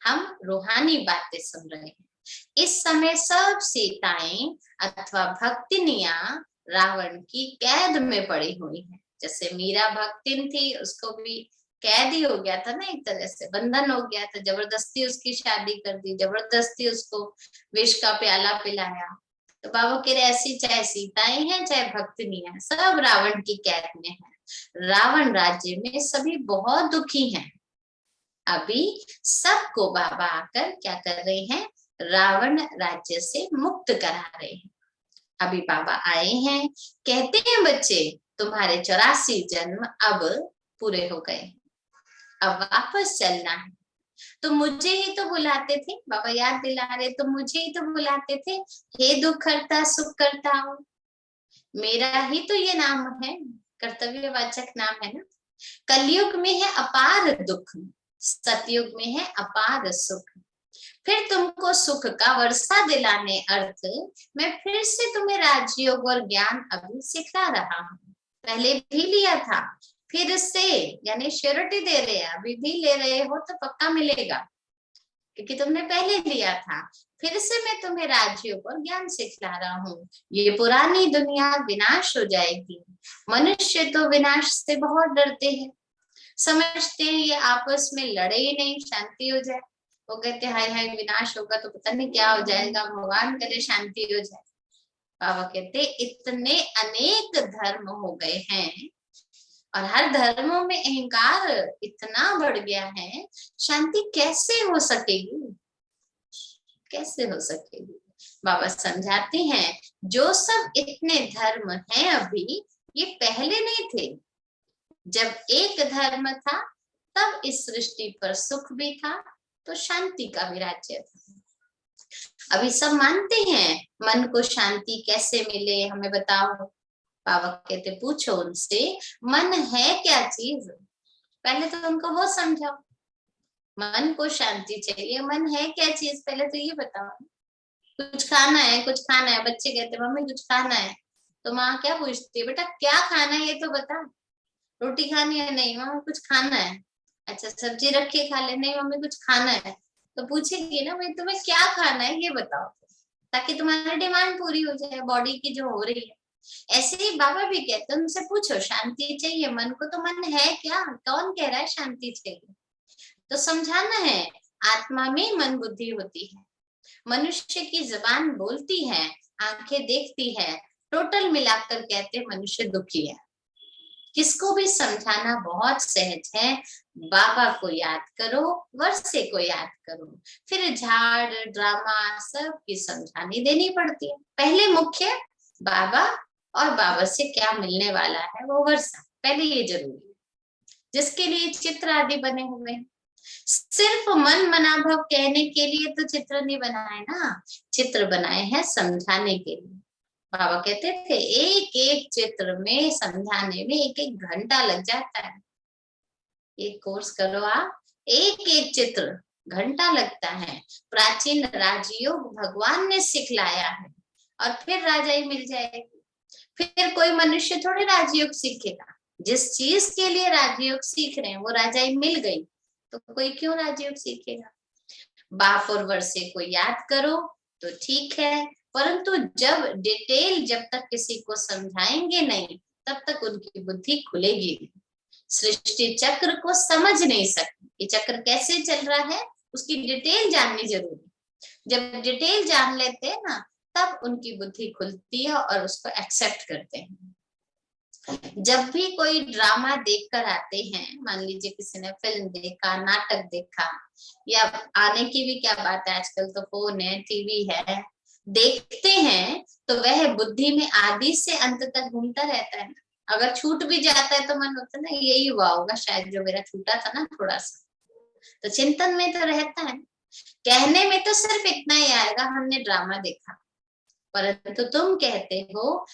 हम रूहानी बातें सुन रहे हैं। इस समय सब सीताएं अथवा भक्तिनियां रावण की कैद में पड़ी हुई हैं। जैसे मीरा भक्तिन थी, उसको भी कैद ही हो गया था ना, एक तरह से बंधन हो गया था, जबरदस्ती उसकी शादी कर दी, जबरदस्ती उसको विष का प्याला पिलाया। तो बाबा कह रहे ऐसी चाहे सीताएं हैं चाहे भक्तिनियां, सब रावण की कैद में है। रावण राज्य में सभी बहुत दुखी हैं। अभी सबको बाबा आकर क्या कर रहे हैं? रावण राज्य से मुक्त करा रहे हैं। अभी बाबा आए हैं, कहते हैं बच्चे तुम्हारे 84 जन्म अब पूरे हो गए, अब वापस चलना है। तो मुझे ही तो बुलाते थे, बाबा याद दिला रहे, तो मुझे ही तो बुलाते थे, हे दुख करता सुख करता हो। मेरा ही तो ये नाम है, कर्तव्यवाचक नाम है ना। कलयुग में है अपार दुख, सतयुग में है अपार सुख। फिर तुमको सुख का वर्षा दिलाने अर्थ मैं फिर से तुम्हें राजयोग और ज्ञान अभी सिखा रहा हूँ। पहले भी लिया था, फिर से यानी श्योरिटी दे रहे हैं, अभी भी ले रहे हो तो पक्का मिलेगा, क्योंकि तुमने पहले लिया था। फिर से मैं तुम्हें राजयोग और ज्ञान सिखला रहा हूँ। ये पुरानी दुनिया विनाश हो जाएगी। मनुष्य तो विनाश से बहुत डरते हैं, समझते हैं ये आपस में लड़े ही नहीं, शांति हो जाए। वो कहते हाय हाय विनाश होगा तो पता नहीं क्या हो जाएगा, भगवान करे शांति हो जाए। बाबा कहते इतने अनेक धर्म हो गए हैं और हर धर्मों में अहंकार इतना बढ़ गया है, शांति कैसे हो सकेगी? कैसे हो सकेगी? बाबा समझाते हैं जो सब इतने धर्म हैं अभी, ये पहले नहीं थे। जब एक धर्म था तब इस सृष्टि पर सुख भी था, तो शांति का भी राज्य था। अभी सब मानते हैं मन को शांति कैसे मिले, हमें बताओ। बाबा कहते पूछो उनसे मन है क्या चीज, पहले तो उनको वो समझाओ। मन को शांति चाहिए, मन है क्या चीज, पहले तो ये बताओ। कुछ खाना है, कुछ खाना है, बच्चे कहते मम्मी कुछ खाना है, तो माँ क्या पूछती है, बेटा क्या खाना है ये तो बता। रोटी खानी है, नहीं मम्मी कुछ खाना है। अच्छा सब्जी रखी खा ले, नहीं मम्मी कुछ खाना है। तो पूछेगी ना भाई तुम्हें क्या खाना है ये बताओ, ताकि तुम्हारी डिमांड पूरी हो जाए बॉडी की जो हो रही है। ऐसे ही बाबा भी कहते हैं उनसे पूछो शांति चाहिए मन को, तो मन है क्या, कौन कह रहा है शांति चाहिए। तो समझाना है आत्मा में मन बुद्धि होती है, मनुष्य की जबान बोलती है, आंखें देखती है, टोटल मिलाकर कहते मनुष्य दुखी है। किसको भी समझाना बहुत सहज है। बाबा को याद करो, वर्षे को याद करो, फिर झाड़ ड्रामा सब की समझानी देनी पड़ती है। पहले मुख्य बाबा, और बाबा से क्या मिलने वाला है वो वर्षा, पहले ये जरूरी है, जिसके लिए चित्र आदि बने हुए हैं। सिर्फ मन मनाभव कहने के लिए तो चित्र नहीं बनाए ना, चित्र बनाए हैं समझाने के लिए। बाबा कहते थे एक एक चित्र में समझाने में एक एक घंटा लग जाता है। एक कोर्स करो आप, एक एक चित्र घंटा लगता है। प्राचीन राजयोग भगवान ने सिखलाया है, और फिर राजाई मिल जाएगी। फिर कोई मनुष्य थोड़े राजयोग सीखेगा, जिस चीज के लिए राजयोग सीख रहे हैं वो राजाई मिल गई, तो कोई क्यों राजयोग सीखेगा। बाप और वर्षे को याद करो तो ठीक है, परंतु जब डिटेल जब तक किसी को समझाएंगे नहीं, तब तक उनकी बुद्धि खुलेगी नहीं। सृष्टि चक्र को समझ नहीं सकती, ये चक्र कैसे चल रहा है उसकी डिटेल जाननी जरूरी। जब डिटेल जान लेते हैं ना, तब उनकी बुद्धि खुलती है और उसको एक्सेप्ट करते हैं। जब भी कोई ड्रामा देखकर आते हैं, मान लीजिए किसी ने फिल्म देखा, नाटक देखा, या आने की भी क्या बात है, आजकल तो फोन है, टीवी है, देखते हैं तो वह बुद्धि में आदि से अंत तक घूमता रहता है। अगर छूट भी जाता है तो मन होता है ना यही हुआ होगा शायद, जो मेरा छूटा था ना थोड़ा सा, तो चिंतन में तो रहता है। कहने में तो सिर्फ इतना ही आएगा हमने ड्रामा देखा, परंतु तुम कहते हो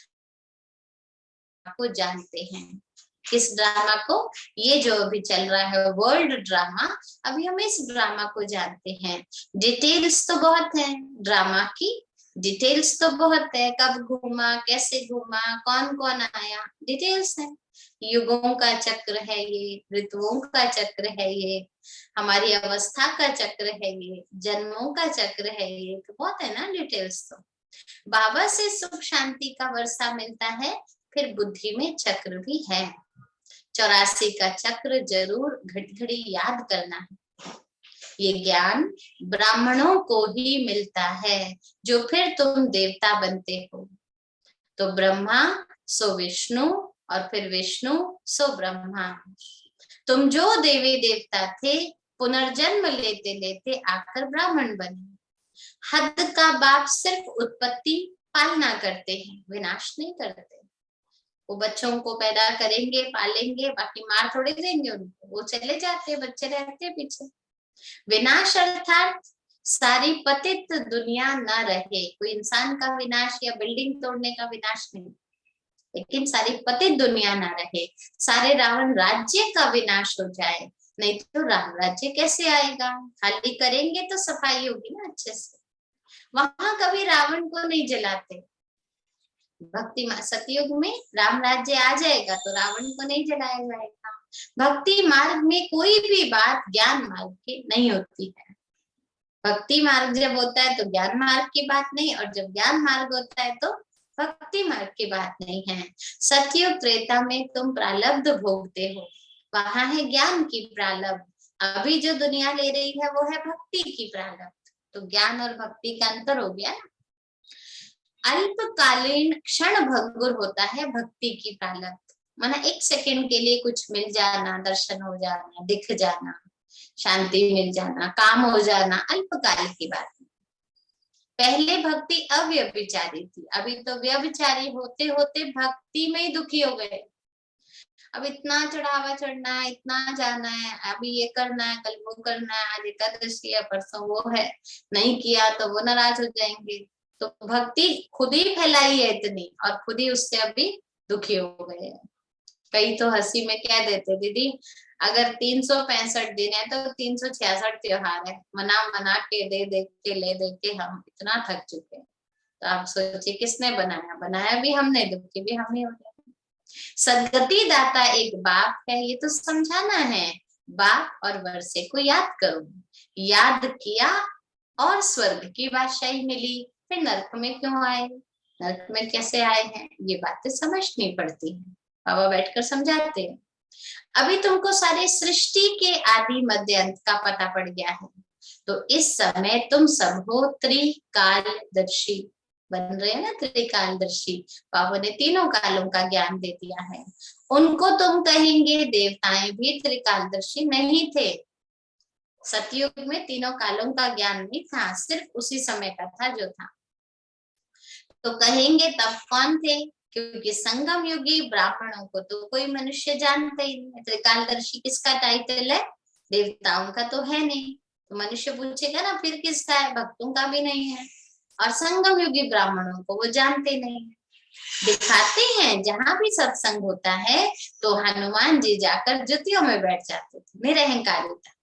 को जानते हैं। किस ड्रामा को, ये जो अभी चल रहा है वर्ल्ड ड्रामा, अभी हम इस ड्रामा को जानते हैं। डिटेल्स तो बहुत है ड्रामा की, डिटेल्स तो बहुत है, कब घूमा, कैसे घूमा, कौन कौन आया, डिटेल्स है। युगों का चक्र है ये, ऋतुओं का चक्र है ये, हमारी अवस्था का चक्र है ये, जन्मों का चक्र है ये, तो बहुत है ना डिटेल्स। तो बाबा से सुख शांति का वर्षा मिलता है, फिर बुद्धि में चक्र भी है। 84 का चक्र जरूर घड़ी याद करना है। ये ज्ञान ब्राह्मणों को ही मिलता है, जो फिर तुम देवता बनते हो। तो ब्रह्मा सो विष्णु, और फिर विष्णु सो ब्रह्मा। तुम जो देवी देवता थे, पुनर्जन्म लेते लेते आकर ब्राह्मण बने। हद का बाप सिर्फ उत्पत्ति पालना करते हैं, विनाश नहीं करते। वो बच्चों को पैदा करेंगे, पालेंगे, बाकी मार थोड़े देंगे उनको, वो चले जाते हैं, बच्चे रहते हैं पीछे। विनाश अर्थात सारी पतित दुनिया ना रहे, कोई इंसान का विनाश या बिल्डिंग तोड़ने का विनाश नहीं, लेकिन सारी पतित दुनिया ना रहे, सारे रावण राज्य का विनाश हो जाए, नहीं तो राम राज्य कैसे आएगा। खाली करेंगे तो सफाई होगी ना अच्छे से। वहां कभी रावण को नहीं जलाते। भक्ति सतयुग में राम राज्य आ जाएगा तो रावण को नहीं जलाया जाएगा। भक्ति मार्ग में कोई भी बात ज्ञान मार्ग की नहीं होती है। भक्ति मार्ग जब होता है तो ज्ञान मार्ग की बात नहीं, और जब ज्ञान मार्ग होता है तो भक्ति मार्ग की बात नहीं है। सतयुग त्रेता में तुम प्रारब्ध भोगते हो, वहां है ज्ञान की प्रारब्ध। अभी जो दुनिया ले रही है वो है भक्ति की प्रारब्ध। तो ज्ञान और भक्ति का अंतर हो गया। अल्पकालीन क्षण भंगुर होता है भक्ति की प्रारब्ध, माना एक सेकंड के लिए कुछ मिल जाना, दर्शन हो जाना, दिख जाना, शांति मिल जाना, काम हो जाना, अल्पकाल की बात। पहले भक्ति अव्यभिचारी थी, अभी तो व्यभिचारी होते होते भक्ति में ही दुखी हो गए। अब इतना चढ़ावा चढ़ना है, इतना जाना है, अभी ये करना है, कल वो करना है, आज एकादशी है, परसों वो है, नहीं किया तो वो नाराज हो जाएंगे। तो भक्ति खुद ही फैलाई है इतनी, और खुद ही उससे अभी दुखी हो गए हैं। कई तो हंसी में कह देते, दीदी अगर 365 दिन है तो 366 त्योहार है, मना मना के दे दे के ले दे के हम इतना थक चुके हैं। तो आप सोचिए किसने बनाया, बनाया भी हमने, दुखी भी हम ही हो गए। सदगति दाता एक बाप है, ये तो समझाना है। बाप और वर्षे को याद करो, याद किया और स्वर्ग की बादशाही मिली, फिर नरक में क्यों आए, नरक में कैसे आए हैं, ये बातें समझनी पड़ती है। बाबा बैठकर समझाते हैं। अभी तुमको सारे सृष्टि के आदि मध्य अंत का पता पड़ गया है, तो इस समय तुम सब हो त्रिकालदर्शी बन रहे हैं ना, त्रिकालदर्शी। बाबा ने तीनों कालों का ज्ञान दे दिया है। उनको तुम कहेंगे, देवताएं भी त्रिकालदर्शी नहीं थे। सतयुग में तीनों कालों का ज्ञान नहीं था, सिर्फ उसी समय का था जो था। तो कहेंगे तब कौन थे, क्योंकि संगम युगी ब्राह्मणों को तो कोई मनुष्य जानता ही नहीं। त्रिकालदर्शी किसका टाइटल है, देवताओं का तो है नहीं, तो मनुष्य पूछेगा ना फिर किसका है, भक्तों का भी नहीं है। और संगम युगी ब्राह्मणों को वो जानते नहीं है। दिखाते हैं जहां भी सत्संग होता है तो हनुमान जी जाकर जुतियों में बैठ जाते थे, निरहंकारिता।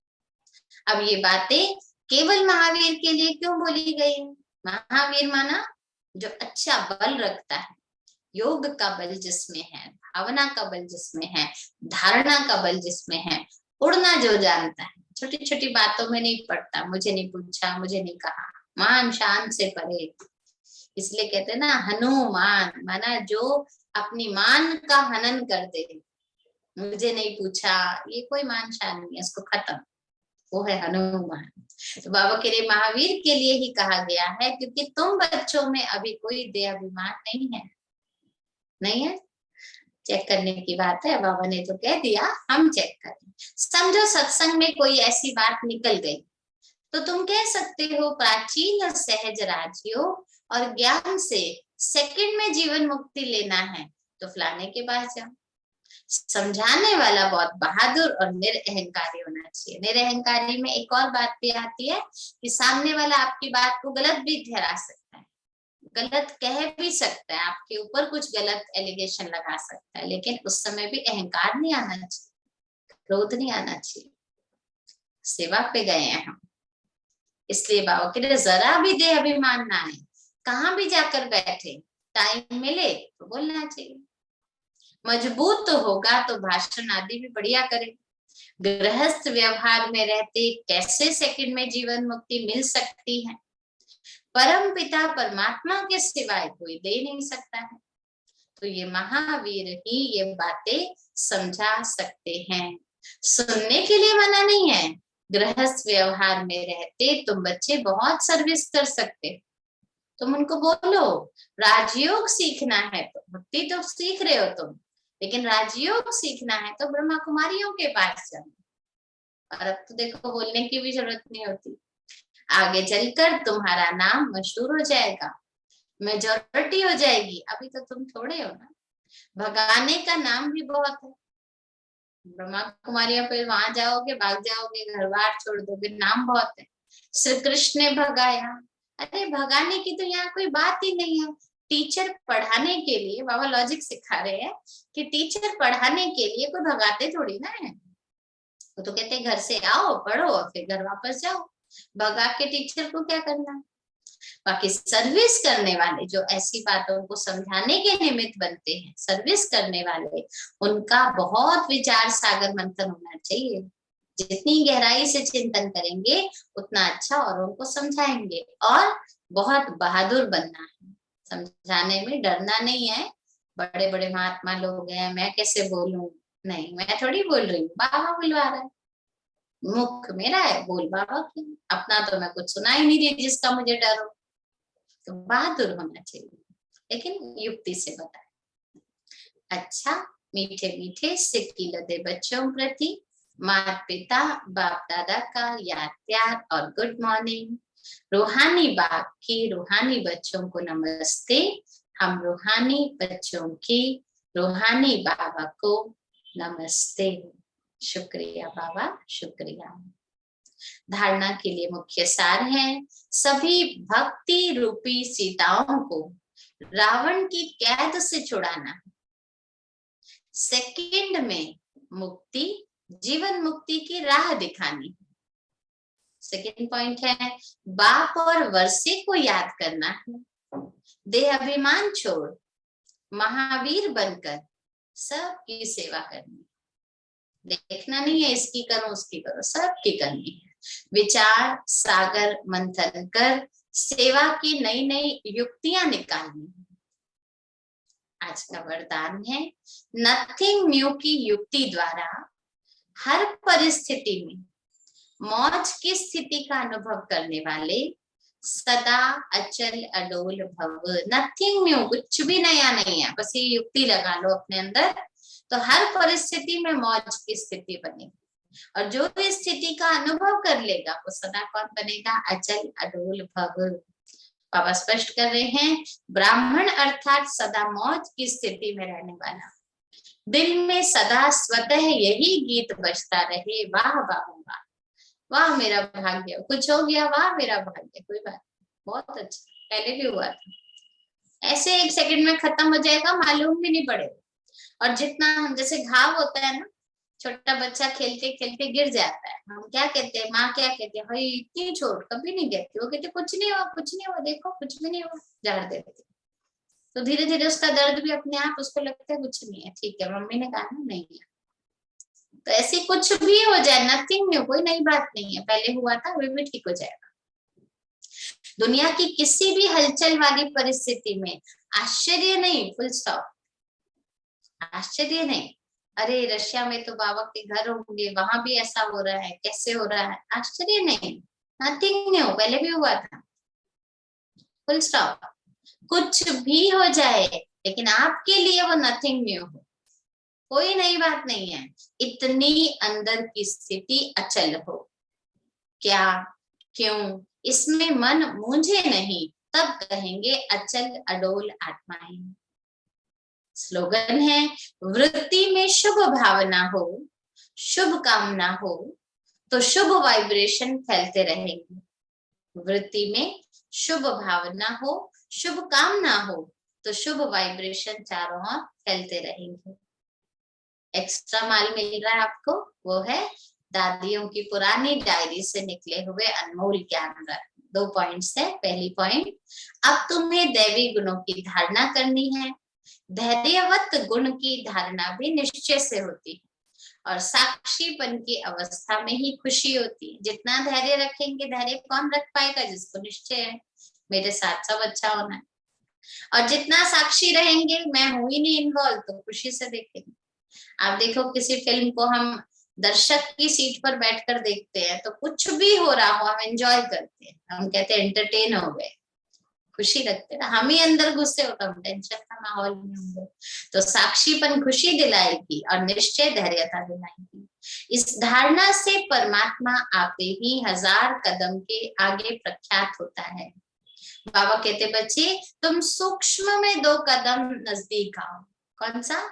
अब ये बातें केवल महावीर के लिए क्यों बोली गई? महावीर माना जो अच्छा बल रखता है, योग का बल जिसमें है, भावना का बल जिसमें है, धारणा का बल जिसमें है, उड़ना जो जानता है, छोटी छोटी बातों में नहीं पड़ता, मुझे नहीं पूछा, मुझे नहीं कहा, मान शान से परे। इसलिए कहते हैं ना हनुमान, माना जो अपनी मान का हनन कर दे, मुझे नहीं पूछा, ये कोई मान शान नहीं है, इसको खत्म, वो है हनुमान। तो बाबा के लिए महावीर के लिए ही कहा गया है, क्योंकि तुम बच्चों में अभी कोई देह अभिमान नहीं है, नहीं है। चेक करने की बात है, बाबा ने तो कह दिया, हम चेक करें। समझो सत्संग में कोई ऐसी बात निकल गई तो तुम कह सकते हो प्राचीन और सहज राजयोग और ज्ञान से सेकंड में जीवन मुक्ति लेना है तो फलाने के पास जाओ। समझाने वाला बहुत बहादुर और निरअहंकारी होना चाहिए। निरअहंकारी में एक और बात भी आती है कि सामने वाला आपकी बात को गलत भी ठहरा सकता है, गलत कह भी सकता है, आपके ऊपर कुछ गलत एलिगेशन लगा सकता है, लेकिन उस समय भी अहंकार नहीं आना चाहिए, क्रोध नहीं आना चाहिए। सेवा पे गए हैं हम, इसलिए बाबा के लिए जरा भी देह अभिमान ना आए। कहाँ भी जाकर बैठे, टाइम मिले तो बोलना चाहिए। मजबूत तो होगा तो भाषण आदि भी बढ़िया करे। गृहस्थ व्यवहार में रहते कैसे सेकंड में जीवन मुक्ति मिल सकती है? परम पिता परमात्मा के सिवाय कोई दे नहीं सकता है। तो ये महावीर ही ये बातें समझा सकते हैं। सुनने के लिए मना नहीं है। गृहस्थ व्यवहार में रहते तुम बच्चे बहुत सर्विस कर सकते, तुम उनको बोलो राजयोग सीखना है तो, भक्ति तो सीख रहे हो तुम, लेकिन राजयोग सीखना है तो ब्रह्मा कुमारियों के पास जाओ। और अब तो देखो बोलने की भी जरूरत नहीं होती, आगे चलकर तुम्हारा नाम मशहूर हो जाएगा, मेजोरिटी हो जाएगी। अभी तो तुम थोड़े हो ना, भगाने का नाम भी बहुत है। ब्रह्मा कुमारियों पे वहां जाओगे, भाग जाओगे, घर बार छोड़ दोगे, नाम बहुत है। श्री कृष्ण ने भगाया, अरे भगाने की तो यहाँ कोई बात ही नहीं है। टीचर पढ़ाने के लिए, बाबा लॉजिक सिखा रहे हैं कि टीचर पढ़ाने के लिए कोई भगाते थोड़ी ना है, वो तो कहते घर से आओ पढ़ो और फिर घर वापस जाओ। भगा के टीचर को क्या करना है? बाकी सर्विस करने वाले जो ऐसी बातों को समझाने के निमित्त बनते हैं, सर्विस करने वाले, उनका बहुत विचार सागर मंथन होना चाहिए। जितनी गहराई से चिंतन करेंगे उतना अच्छा, और उनको समझाएंगे। और बहुत बहादुर बनना है, समझाने में डरना नहीं है। बड़े बड़े महात्मा लोग हैं, मैं कैसे बोलूं, नहीं, मैं थोड़ी बोल रही हूँ, बाबा बुलवा रहा है, मुख मेरा है, बोल बाबा की, अपना तो मैं कुछ सुना ही नहीं रही जिसका मुझे डर हो। तो बहादुर होना चाहिए, लेकिन युक्ति से बताए। अच्छा, मीठे मीठे सिक्की लदे बच्चों प्रति माता पिता बाप दादा का याद प्यार और गुड मॉर्निंग। रूहानी बाप के रूहानी बच्चों को नमस्ते। हम रूहानी बच्चों की रूहानी बाबा को नमस्ते। शुक्रिया बाबा, शुक्रिया। धारणा के लिए मुख्य सार है, सभी भक्ति रूपी सीताओं को रावण की कैद से छुड़ाना। सेकंड में मुक्ति, जीवन मुक्ति की राह दिखानी। सेकंड पॉइंट है, बाप और वर्षे को याद करना है। देह अभिमान छोड़ महावीर बनकर सबकी सेवा करनी। देखना नहीं है इसकी करो उसकी करो, सबकी करनी है। विचार सागर मंथन कर सेवा की नई नई युक्तियां निकालनी। आज का वरदान है, नथिंग न्यू की युक्ति द्वारा हर परिस्थिति में मौज की स्थिति का अनुभव करने वाले सदा अचल अडोल भव। नथिंग न्यू, कुछ भी नया नहीं है, बस ये युक्ति लगा लो अपने अंदर, तो हर परिस्थिति में मौज की स्थिति बनेगी। और जो भी स्थिति का अनुभव कर लेगा वो सदा कौन बनेगा? अचल अडोल भव। बाबा स्पष्ट कर रहे हैं, ब्राह्मण अर्थात सदा मौज की स्थिति में रहने वाला। दिल में सदा स्वतः यही गीत बजता रहे, वाह वाह वाह, वाह मेरा भाग्य, कुछ हो गया वाह मेरा भाग्य, कोई बात, बहुत अच्छा, पहले भी हुआ था, ऐसे एक सेकंड में खत्म हो जाएगा, मालूम भी नहीं पड़ेगा। और जितना, जैसे घाव होता है ना, छोटा बच्चा खेलते खेलते गिर जाता है, हम क्या कहते हैं, माँ क्या कहती है, भाई इतनी चोट, कभी नहीं कहती, वो कहते कुछ नहीं हुआ, कुछ नहीं हुआ, देखो कुछ भी नहीं हुआ, झाड़ देती। तो धीरे धीरे उसका दर्द भी अपने आप उसको लगता है कुछ नहीं है, ठीक है, मम्मी ने कहा ना नहीं है। तो ऐसे कुछ भी हो जाए, नथिंग न्यू, कोई नई बात नहीं है, पहले हुआ था वे भी ठीक हो जाएगा। दुनिया की किसी भी हलचल वाली परिस्थिति में आश्चर्य नहीं, फुल स्टॉप, आश्चर्य नहीं। अरे रशिया में तो बाबा के घर होंगे, वहां भी ऐसा हो रहा है, कैसे हो रहा है, आश्चर्य नहीं, नथिंग न्यू, पहले भी हुआ था, फुल स्टॉप। कुछ भी हो जाए लेकिन आपके लिए वो नथिंग न्यू हो, कोई नई बात नहीं है, इतनी अंदर की स्थिति अचल हो। क्या, क्यों, इसमें मन मूंझे नहीं, तब कहेंगे अचल अडोल आत्माएं। स्लोगन है, वृत्ति में शुभ भावना हो, शुभ कामना हो तो शुभ वाइब्रेशन फैलते रहेंगे। वृत्ति में शुभ भावना हो, शुभ कामना हो तो शुभ वाइब्रेशन चारों ओर फैलते रहेंगे। एक्स्ट्रा माल मिल रहा है आपको, वो है दादियों की पुरानी डायरी से निकले हुए अनमोल ज्ञान रत्न। 2 पॉइंट्स है। पहली पॉइंट, अब तुम्हें दैवी गुणों की धारणा करनी है। धैर्यवत गुण की धारणा भी निश्चय से होती है और साक्षीपन की अवस्था में ही खुशी होती है। जितना धैर्य रखेंगे, धैर्य कौन रख पाएगा? जिसको निश्चय है मेरे साथ सब अच्छा होना है। और जितना साक्षी रहेंगे, मैं हूं ही नहीं इन्वॉल्व, तो खुशी से देखेंगे। आप देखो किसी फिल्म को हम दर्शक की सीट पर बैठकर देखते हैं, तो कुछ भी हो रहा हो हम एंजॉय करते हैं, हम कहते हैं एंटरटेन हो गए, खुशी रखते हैं। हम ही अंदर गुस्से होकर हम टेंशन का माहौल में होंगे। तो साक्षीपन खुशी दिलाएगी और निश्चय धैर्यता दिलाएगी। इस धारणा से परमात्मा आपे ही 1000 कदम के आगे प्रख्यात होता है। बाबा कहते, बच्चे तुम सूक्ष्म में 2 कदम नजदीक आओ। कौन सा?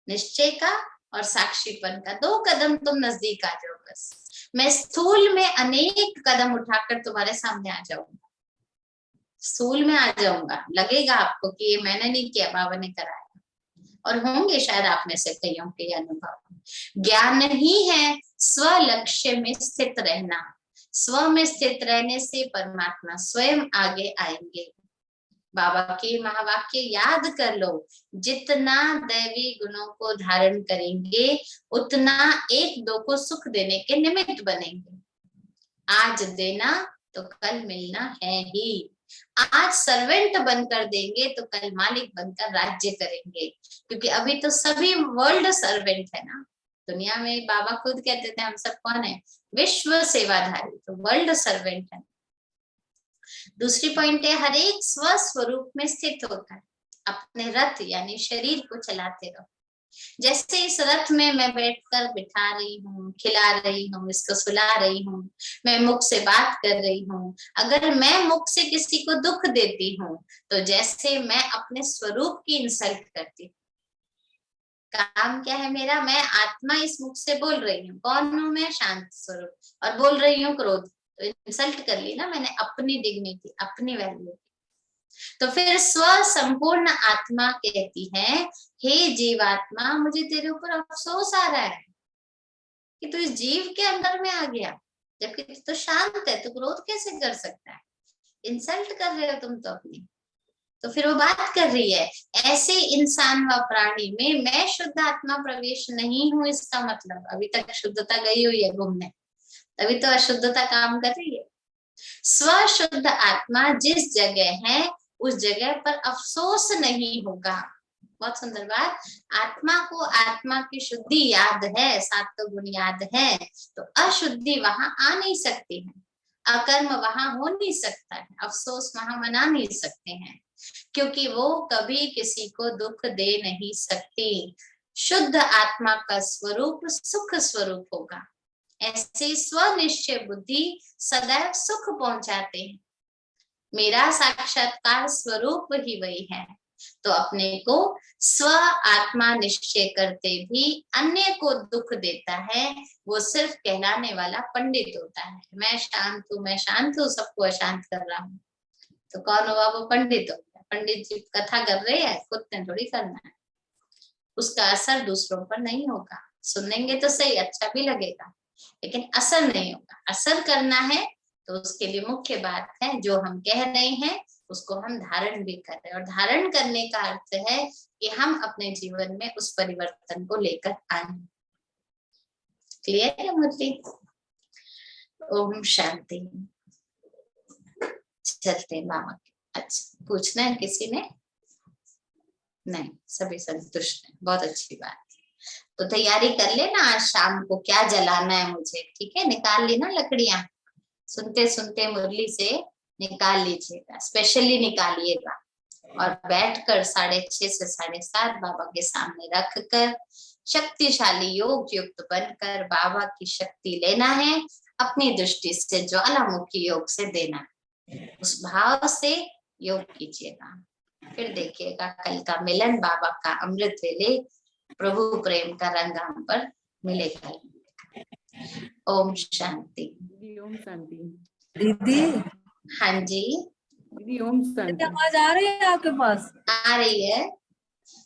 निश्चय का और साक्षीपन का। 2 कदम तुम नजदीक आ जाओ बस। मैं स्थूल में अनेक कदम उठाकर तुम्हारे सामने आ जाऊंगा, स्थूल में आ जाऊंगा, लगेगा आपको कि ये मैंने नहीं किया, बाबा ने कराया। और होंगे शायद आप में से कईयों के अनुभव। ज्ञान ही है स्व लक्ष्य में स्थित रहना। स्व में स्थित रहने से परमात्मा स्वयं आगे आएंगे। बाबा के महावाक्य याद कर लो, जितना दैवी गुणों को धारण करेंगे उतना 1-2 को सुख देने के निमित्त बनेंगे। आज देना तो कल मिलना है ही। आज सर्वेंट बनकर देंगे तो कल मालिक बनकर राज्य करेंगे, क्योंकि अभी तो सभी वर्ल्ड सर्वेंट है ना दुनिया में। बाबा खुद कहते थे हम सब कौन है? विश्व सेवाधारी, तो वर्ल्ड सर्वेंट है। दूसरी पॉइंट है, हर एक स्व स्वरूप में स्थित होता है, अपने रथ यानी शरीर को चलाते रहो। जैसे इस रथ में मैं बैठकर बिठा रही हूँ, खिला रही हूँ, इसको सुला रही हूँ, मैं मुख से बात कर रही हूँ। अगर मैं मुख से किसी को दुख देती हूँ तो जैसे मैं अपने स्वरूप की इंसल्ट करती हूँ। काम क्या है मेरा? मैं आत्मा इस मुख से बोल रही हूँ। कौन हूं मैं? शांत स्वरूप, और बोल रही हूँ क्रोध। तो इंसल्ट कर ली ना मैंने अपनी डिग्निटी, अपनी वैल्यू। तो फिर स्व संपूर्ण आत्मा कहती है, हे जीवात्मा, मुझे तेरे ऊपर अफसोस आ रहा है कि तू इस जीव के अंदर में आ गया, जबकि तू तो शांत है, तू क्रोध कैसे कर सकता है? इंसल्ट कर रहे हो तुम तो अपनी। तो फिर वो बात कर रही है, ऐसे इंसान व प्राणी में मैं शुद्ध आत्मा प्रवेश नहीं हूं। इसका मतलब अभी तक शुद्धता गई हुई है घूमने, तभी तो अशुद्धता काम कर रही है। स्वशुद्ध आत्मा जिस जगह है उस जगह पर अफसोस नहीं होगा। बहुत सुंदर बात। आत्मा को आत्मा की शुद्धि याद है, सातों गुण याद है, तो अशुद्धि वहां आ नहीं सकती है, अकर्म वहां हो नहीं सकता है, अफसोस वहां मना नहीं सकते हैं, क्योंकि वो कभी किसी को दुख दे नहीं सकती। शुद्ध आत्मा का स्वरूप सुख स्वरूप होगा। ऐसे स्वनिश्चय बुद्धि सदैव सुख पहुंचाते हैं। मेरा साक्षात्कार स्वरूप ही वही है। तो अपने को स्व आत्मा निश्चय करते भी अन्य को दुख देता है, वो सिर्फ कहलाने वाला पंडित होता है। मैं शांत हूँ, सबको अशांत कर रहा हूँ। तो कौन हुआ? वो पंडित हो गया। पंडित जी कथा कर रहे हैं, खुद ने थोड़ी करना है। उसका असर दूसरों पर नहीं होगा। सुनेंगे तो सही, अच्छा भी लगेगा, लेकिन असर नहीं होगा। असर करना है तो उसके लिए मुख्य बात है, जो हम कह रहे हैं उसको हम धारण भी कर रहे हैं। और धारण करने का अर्थ है कि हम अपने जीवन में उस परिवर्तन को लेकर आए। क्लियर है मुरली? ओम शांति। चलते हैं बाबा के। अच्छा, पूछना है किसी ने? नहीं, सभी संतुष्ट हैं, बहुत अच्छी बात। तो तैयारी कर लेना, आज शाम को क्या जलाना है मुझे, ठीक है? निकाल लेना लकड़ियां, सुनते सुनते मुरली से निकाल लीजिएगा, स्पेशली निकालिएगा। और बैठकर 6:30 से 7:30 बाबा के सामने रख कर शक्तिशाली योग युक्त बनकर बाबा की शक्ति लेना है, अपनी दृष्टि से ज्वालामुखी योग से देना, उस भाव से योग कीजिएगा। फिर देखिएगा कल का मिलन बाबा का अमृत वेले प्रभु प्रेम का रंग हम पर मिलेगा। ओम शांति। ओम शांति। दीदी। हाँ जी दीदी ओम शांति। आवाज आ रही है आपके पास? आ रही है।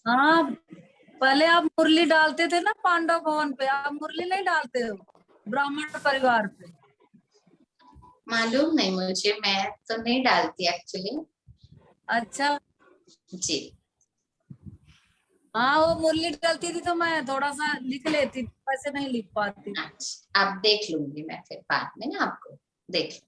हाँ, पहले आप मुरली डालते थे ना पांडव भवन पे, आप मुरली नहीं डालते हो ब्राह्मण परिवार पे? मालूम नहीं मुझे, मैं तो नहीं डालती एक्चुअली। अच्छा जी हाँ, वो मुरली डालती थी तो मैं थोड़ा सा लिख लेती, वैसे नहीं लिख पाती। अच्छा, आप देख लूंगी मैं फिर बाद में ना, आपको देख।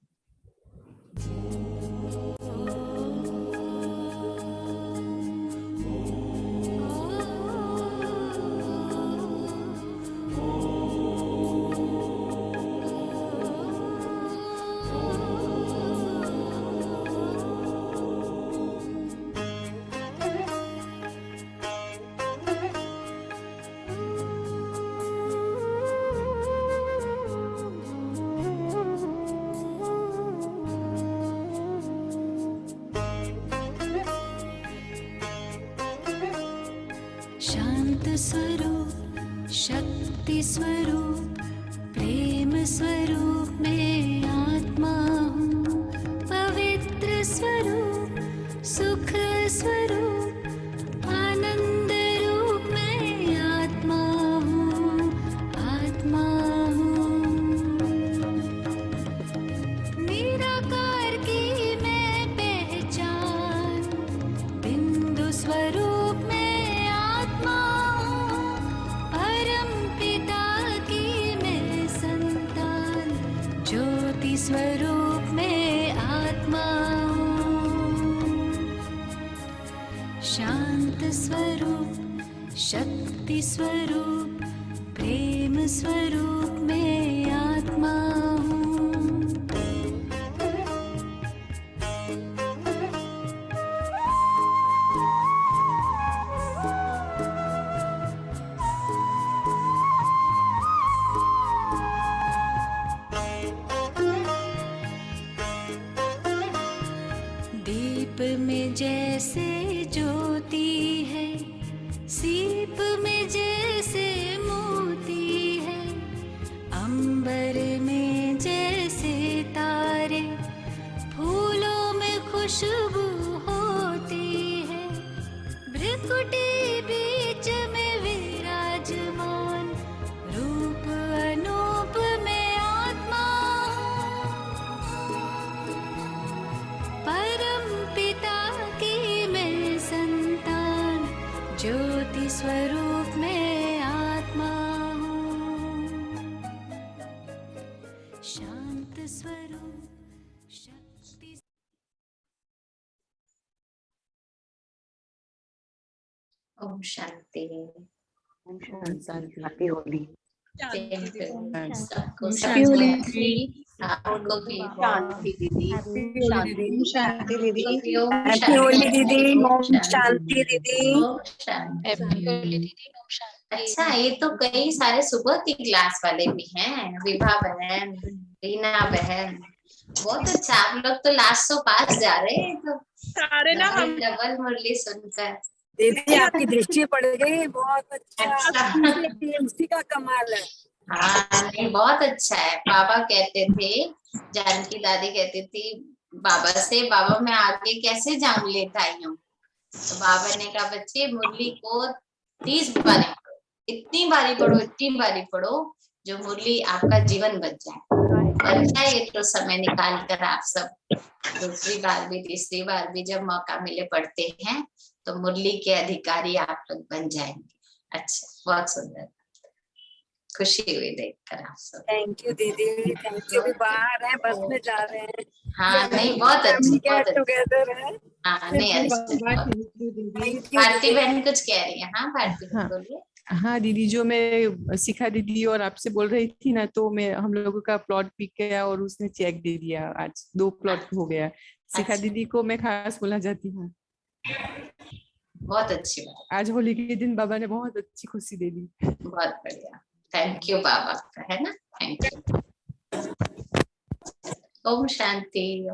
शांत स्वरूप, शक्ति स्वरूप, प्रेम स्वरूप मैं आत्मा हूँ। पवित्र स्वरूप, सुख स्वरूप, आनंद रूप मैं आत्मा हूँ, आत्मा हूँ। निराकार की मैं पहचान, बिंदु स्वरूप स्वरूप में आत्मा हूँ। शांत स्वरूप, शक्ति स्वरूप, प्रेम स्वरूप में आत्मा हूँ। जैसे ज्योति है, सीप में जैसे मोती है, अंबर में जैसे तारे, फूलों में खुशबू होती है, भ्रिकुटी बीच में विराजमान, रूप अनूप में आत्मा हूँ। परम पिता की मैं संतान, ज्योति स्वरूप में आत्मा हूँ। शांत स्वरूप शक्ति। ओम शांति। शांति। हैप्पी होली। सबको शांति शांति। आपको भी शांति दीदी। शांति दीदी। हैप्पी होली दीदी। ओम शांति दीदी। ओम शांति। अच्छा, ये तो कई सारे सुबह की क्लास वाले भी हैं, विभा बहन, रीना बहन, बहुत अच्छा। आप लोग तो लास्ट सो पास जा रहे हैं, तो सारे ना हम डबल मुरली सुनकर। दीदी आपकी दृष्टि पड़ गई, बहुत अच्छा। टीएमसी का कमाल है। हाँ नहीं, बहुत अच्छा है। बाबा कहते थे, जानकी दादी कहती थी बाबा से, बाबा मैं आगे कैसे जाऊं लेट आई हूँ। तो बाबा ने कहा बच्चे मुरली को 30 बारी पढ़ो, इतनी बारी पढ़ो, इतनी बारी पढ़ो जो मुरली आपका जीवन बन जाए तो समय निकाल कर आप सब दूसरी बार भी तीसरी बार भी जब मौका मिले पढ़ते हैं तो मुरली के अधिकारी आप लोग बन जाएंगे। अच्छा, बहुत सुंदर, खुशी हुई देखकर आप सब। थैंक यू दीदी, थैंक यू। भी बाहर है, बस में जा रहे हैं। हाँ नहीं, बहुत अच्छा, बहुत अच्छा। टुगेदर है। हाँ नहीं, अच्छा। भारती बहन कुछ कह रही है। हाँ भारती बहन बोलिए। हाँ दीदी, जो मैं शिखा दीदी और आपसे बोल रही थी ना, तो मैं हम लोगों का प्लॉट पिक किया और उसने चेक दे दिया। आज 2 प्लॉट हो गया। शिखा अच्छा। दीदी को मैं खास बोलना चाहती हूँ। बहुत अच्छी बात, आज होली के दिन बाबा ने बहुत अच्छी खुशी दे दी। बहुत बढ़िया। थैंक यू बाबा का, है ना। Thank you. ओम शांति।